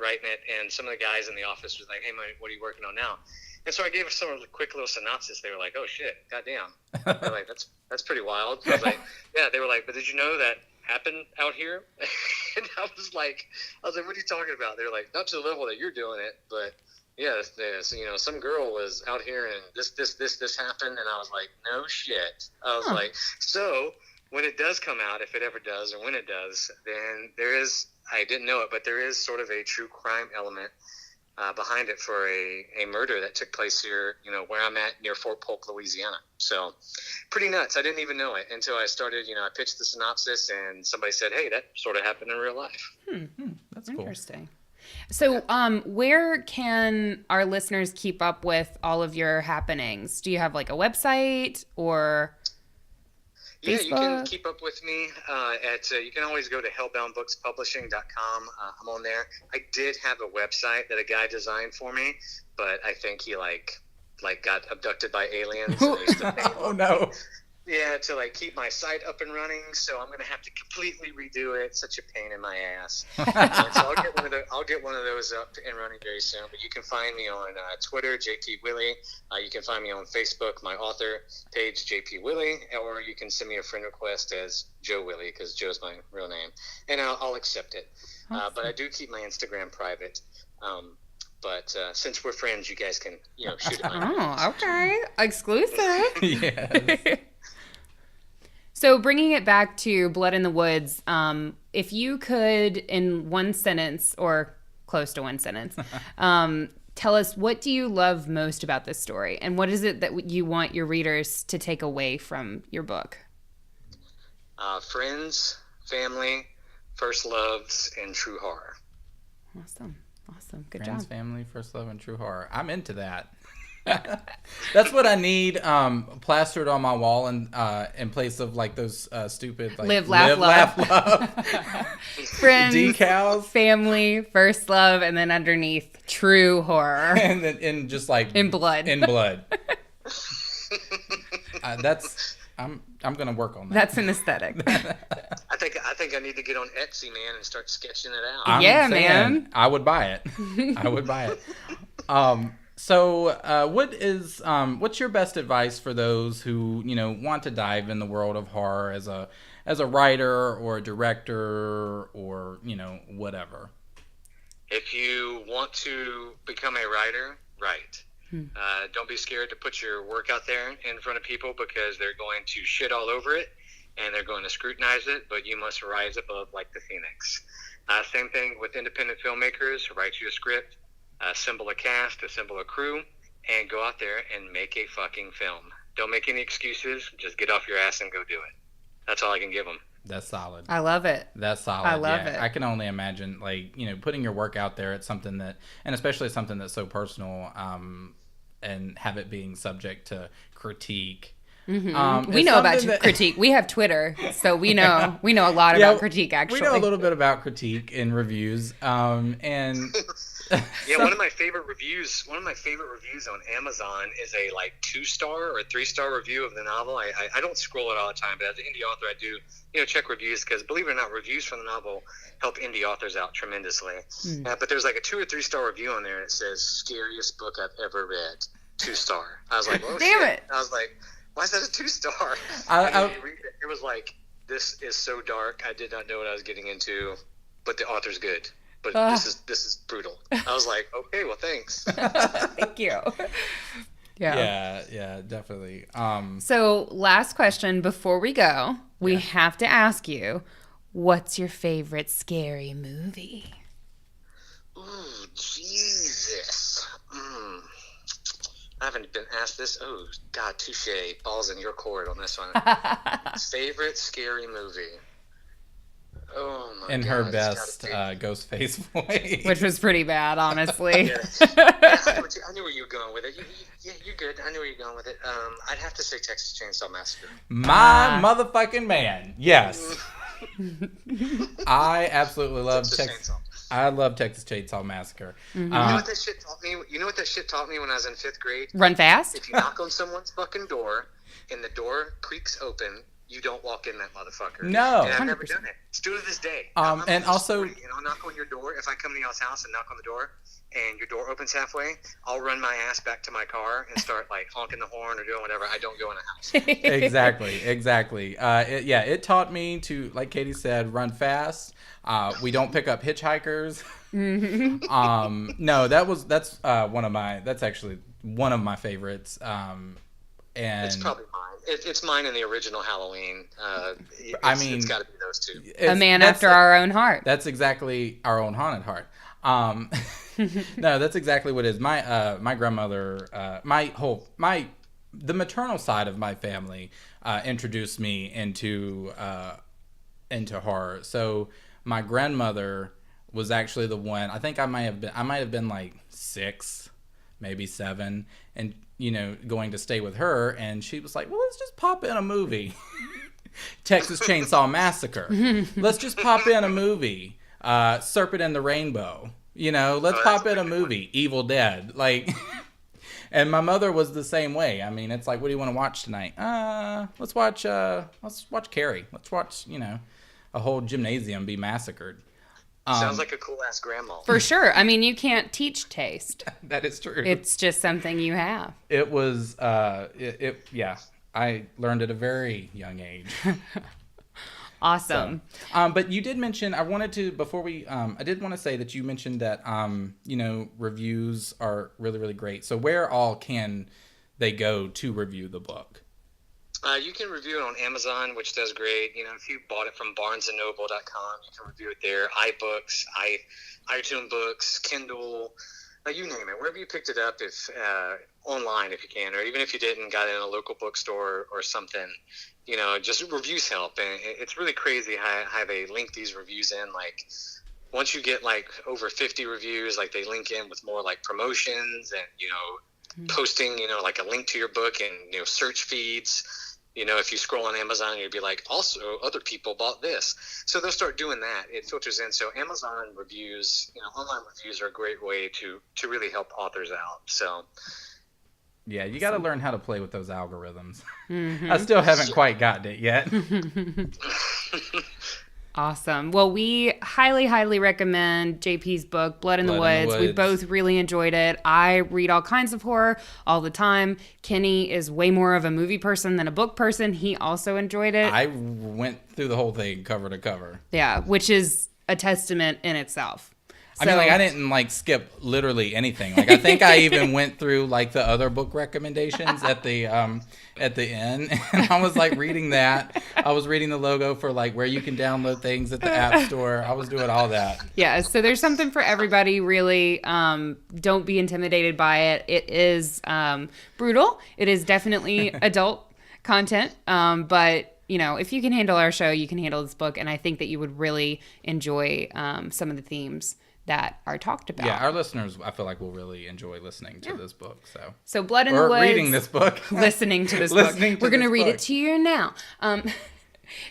writing it, and some of the guys in the office was like, "Hey, man, what are you working on now?" And so I gave some a quick little synopsis. They were like, "Oh shit, goddamn!" They're like, "That's pretty wild." I was like, "Yeah." They were like, "But did you know that happened out here?" And I was like, "What are you talking about?" They were like, "Not to the level that you're doing it, but." Yeah, some girl was out here and this happened, and I was like, no shit. I was like, so when it does come out, if it ever does, or when it does, then I didn't know it, but there is sort of a true crime element behind it for a murder that took place here, where I'm at near Fort Polk, Louisiana. So pretty nuts. I didn't even know it until I started, I pitched the synopsis and somebody said, hey, that sort of happened in real life. That's cool. Interesting. So, where can our listeners keep up with all of your happenings? Do you have like a website or Facebook? Yeah, you can keep up with me you can always go to hellboundbookspublishing.com. I'm on there. I did have a website that a guy designed for me, but I think he like got abducted by aliens. Oh no. Yeah, to keep my site up and running, so I'm going to have to completely redo it. Such a pain in my ass. So I'll get one of those up and running very soon. But you can find me on Twitter, JP Willie. You can find me on Facebook, my author page, JP Willie, or you can send me a friend request as Joe Willie, because Joe's my real name, and I'll accept it. Awesome. But I do keep my Instagram private. But since we're friends, you guys can shoot it. Oh, okay, exclusive. Yes. So bringing it back to Blood in the Woods, if you could, in one sentence or close to one sentence, tell us, what do you love most about this story? And what is it that you want your readers to take away from your book? Friends, family, first loves, and true horror. Awesome. Good Friends, job. family, first love, and true horror. I'm into that. That's what I need plastered on my wall in place of those stupid live, laugh, love. Friends, decals, family, first love, and then underneath true horror, and then in just in blood. I'm gonna work on that. That's an aesthetic. I think I need to get on Etsy, man, and start sketching it out. Man. I would buy it. So, what's your best advice for those who want to dive in the world of horror as a writer or a director or whatever? If you want to become a writer, write. Don't be scared to put your work out there in front of people, because they're going to shit all over it and they're going to scrutinize it, but you must rise above like the phoenix. Same thing with independent filmmakers. Write you a script. Assemble a cast, assemble a crew, and go out there and make a fucking film. Don't make any excuses. Just get off your ass and go do it. That's all I can give them. That's solid. I love it. That's solid. I love it. I can only imagine, like, putting your work out there. It's something that, and especially something that's so personal, and have it being subject to critique. Mm-hmm. We know about critique. We have Twitter, so we know a lot about critique. Actually, we know a little bit about critique and reviews. And one of my favorite reviews on Amazon is a 2-star or 3-star review of the novel. I don't scroll it all the time, but as an indie author, I do check reviews, because believe it or not, reviews for the novel help indie authors out tremendously. But there's a 2 or 3-star review on there, and it says scariest book I've ever read, 2-star. I was like, oh damn shit. it! I was like, why is that a 2-star? It was like, this is so dark. I did not know what I was getting into, but the author's good. But this is brutal. I was like, okay, well, thanks. Thank you. Yeah, definitely. So, last question before we go, we have to ask you, what's your favorite scary movie? Ooh, Jesus. I haven't been asked this. Oh, God, touche. Balls in your court on this one. Favorite scary movie? Oh, my God. In her best Ghostface voice. Which was pretty bad, honestly. I knew where you were going with it. You're good. I knew where you're going with it. I'd have to say Texas Chainsaw Massacre. My motherfucking man. Yes. I absolutely love Texas. I love Texas Chainsaw Massacre. Mm-hmm. You know what that shit taught me? You know what that shit taught me when I was in 5th grade? Run fast? If you knock on someone's fucking door and the door creaks open, you don't walk in that motherfucker. No. And I've never done it. Still to this day. And also, and I'll knock on your door. If I come to y'all's house and knock on the door and your door opens halfway, I'll run my ass back to my car and start honking the horn or doing whatever. I don't go in the house. Exactly. It taught me to, like Katie said, run fast. We don't pick up hitchhikers. Mm-hmm. No, that's actually one of my favorites. And it's probably mine. It's mine in the original Halloween. It's got to be those two. A man after our own heart. That's exactly our own haunted heart. No, that's exactly what it is. My grandmother, the maternal side of my family, introduced me into horror. So my grandmother was actually the one. I think I might have been 6, maybe 7, and going to stay with her, and she was like, well, let's just pop in a movie. Texas Chainsaw Massacre. Let's just pop in a movie. Serpent and the Rainbow. Let's pop in a movie. Evil Dead. And my mother was the same way. I mean, it's like, what do you want to watch tonight? Let's watch Carrie. Let's watch, a whole gymnasium be massacred. Sounds like a cool ass grandma. For sure. I mean, you can't teach taste. That is true. It's just something you have. It was, I learned at a very young age. Awesome. So, but you did mention, I did want to say that you mentioned that, reviews are really, really great. So where all can they go to review the book? You can review it on Amazon, which does great. If you bought it from barnesandnoble.com, you can review it there. iBooks, iTunes Books, Kindle, you name it. Wherever you picked it up, if online if you can, or even if you didn't, got it in a local bookstore or something, just reviews help. And it's really crazy how they link these reviews in. Once you get over 50 reviews, they link in with more promotions and, posting, a link to your book and, search feeds. If you scroll on Amazon, you'd be also other people bought this. So they'll start doing that. It filters in. So Amazon reviews, online reviews are a great way to really help authors out. So yeah, you got to learn how to play with those algorithms. Mm-hmm. I still haven't quite gotten it yet. Awesome. Well, we highly, highly recommend JP's book, Blood in the Woods. We both really enjoyed it. I read all kinds of horror all the time. Kenny is way more of a movie person than a book person. He also enjoyed it. I went through the whole thing cover to cover. Yeah, which is a testament in itself. I mean, I didn't skip literally anything. I think I even went through the other book recommendations at the end, and I was reading that. I was reading the logo for where you can download things at the App Store. I was doing all that. Yeah, so there's something for everybody. Really, don't be intimidated by it. It is brutal. It is definitely adult content, but if you can handle our show, you can handle this book. And I think that you would really enjoy some of the themes that are talked about. Yeah, our listeners, I feel like, will really enjoy listening to this book. So Blood in the Woods. Or reading this book. Listening to this book. We're going to read it to you now.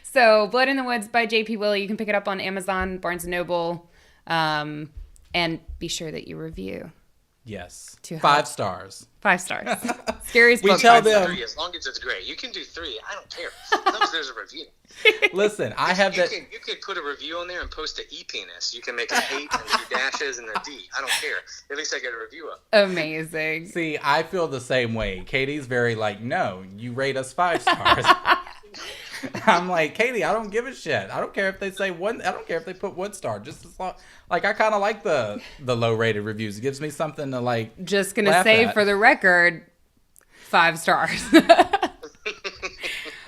So Blood in the Woods by J.P. Willie. You can pick it up on Amazon, Barnes & Noble. And be sure that you review. Yes. 5 stars. 5 stars. Scariest book. We tell them. 3, as long as it's great. You can do 3. I don't care. As long as there's a review. Listen, I have that. You could put a review on there and post an E-penis. You can make an 8 and 2 dashes and a D. I don't care. At least I get a review up. Amazing. See, I feel the same way. Katie's very like, no, you rate us 5 stars. I'm like, Katie, I don't give a shit. I don't care if they say 1. I don't care if they put 1 star. Just as long, like, I kind of like the low rated reviews. It gives me something to like. Just gonna say at. For the record, 5 stars.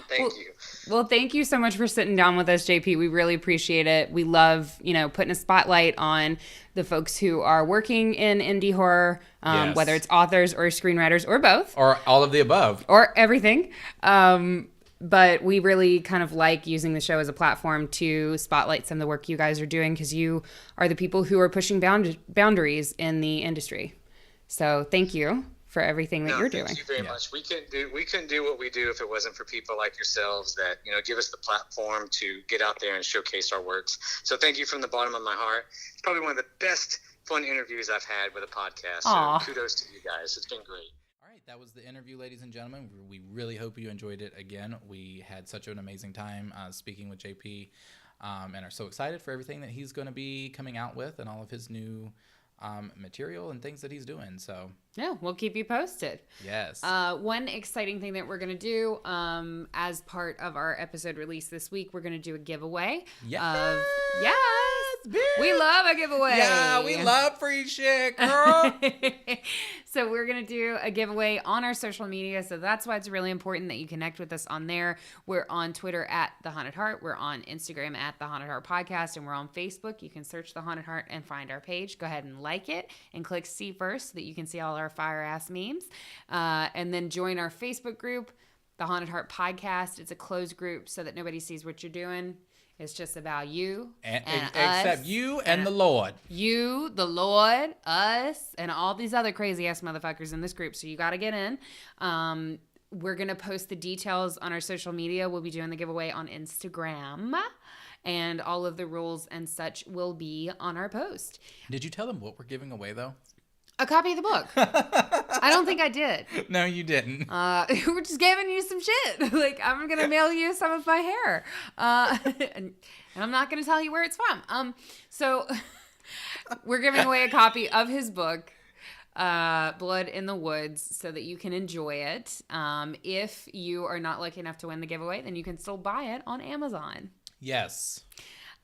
Thank you. Well, thank you so much for sitting down with us, JP. We really appreciate it. We love, putting a spotlight on the folks who are working in indie horror, Yes. whether it's authors or screenwriters or both. Or all of the above. Or everything. But we really kind of like using the show as a platform to spotlight some of the work you guys are doing because you are the people who are pushing boundaries in the industry. So thank you for everything that you're doing. Thank you very much. We couldn't do what we do if it wasn't for people like yourselves that give us the platform to get out there and showcase our works. So thank you from the bottom of my heart. It's probably one of the best fun interviews I've had with a podcast. Aww. So kudos to you guys. It's been great. All right, that was the interview, ladies and gentlemen. We really hope you enjoyed it again. We had such an amazing time speaking with JP and are so excited for everything that he's going to be coming out with and all of his new material and things that he's doing. So yeah, we'll keep you posted. Yes. One exciting thing that we're going to do as part of our episode release this week, we're going to do a giveaway. Yes. Yes. Bitch. We love a giveaway. Yeah, we love free shit, girl. So we're going to do a giveaway on our social media. So that's why it's really important that you connect with us on there. We're on Twitter at The Haunted Heart. We're on Instagram at The Haunted Heart Podcast. And we're on Facebook. You can search The Haunted Heart and find our page. Go ahead and like it and click see first so that you can see all our fire-ass memes. And then join our Facebook group, The Haunted Heart Podcast. It's a closed group so that nobody sees what you're doing. It's just about you and except us, you and the Lord. You, the Lord, us, and all these other crazy-ass motherfuckers in this group. So you got to get in. We're going to post the details on our social media. We'll be doing the giveaway on Instagram. And all of the rules and such will be on our post. Did you tell them what we're giving away, though? A copy of the book. I don't think I did. No, you didn't. We're just giving you some shit. Like, I'm going to mail you some of my hair. And I'm not going to tell you where it's from. So we're giving away a copy of his book, Blood in the Woods, so that you can enjoy it. If you are not lucky enough to win the giveaway, then you can still buy it on Amazon. Yes.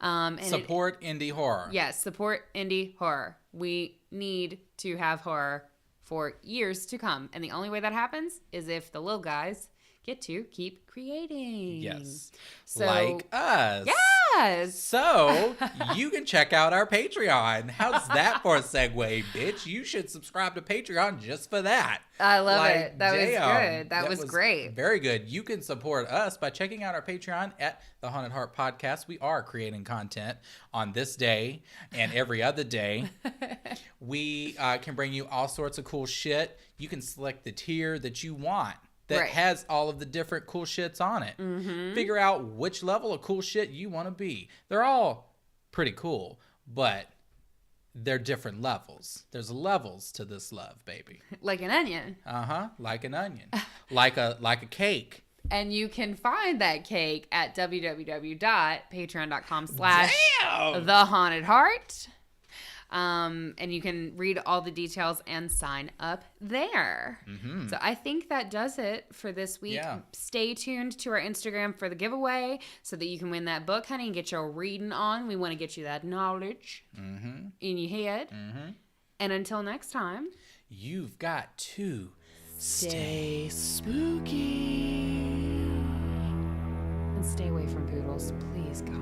And support indie horror. Yes, support indie horror. We need to have horror for years to come. And the only way that happens is if the little guys get to keep creating. Yes. So, like us. Yes. So you can check out our Patreon. How's that for a segue, bitch? You should subscribe to Patreon just for that. I love it. That was good. That was great. Very good. You can support us by checking out our Patreon at The Haunted Heart Podcast. We are creating content on this day and every other day. We can bring you all sorts of cool shit. You can select the tier that you want that has all of the different cool shits on it. Mm-hmm. Figure out which level of cool shit you want to be. They're all pretty cool, but they're different levels. There's levels to this love, baby. Like an onion. Uh-huh. Like an onion. like a cake. And you can find that cake at www.patreon.com/thehauntedheart. And you can read all the details and sign up there. Mm-hmm. So I think that does it for this week. Yeah. Stay tuned to our Instagram for the giveaway so that you can win that book, honey, and get your reading on. We want to get you that knowledge in your head. Mm-hmm. And until next time, you've got to stay spooky. And stay away from poodles, please, God.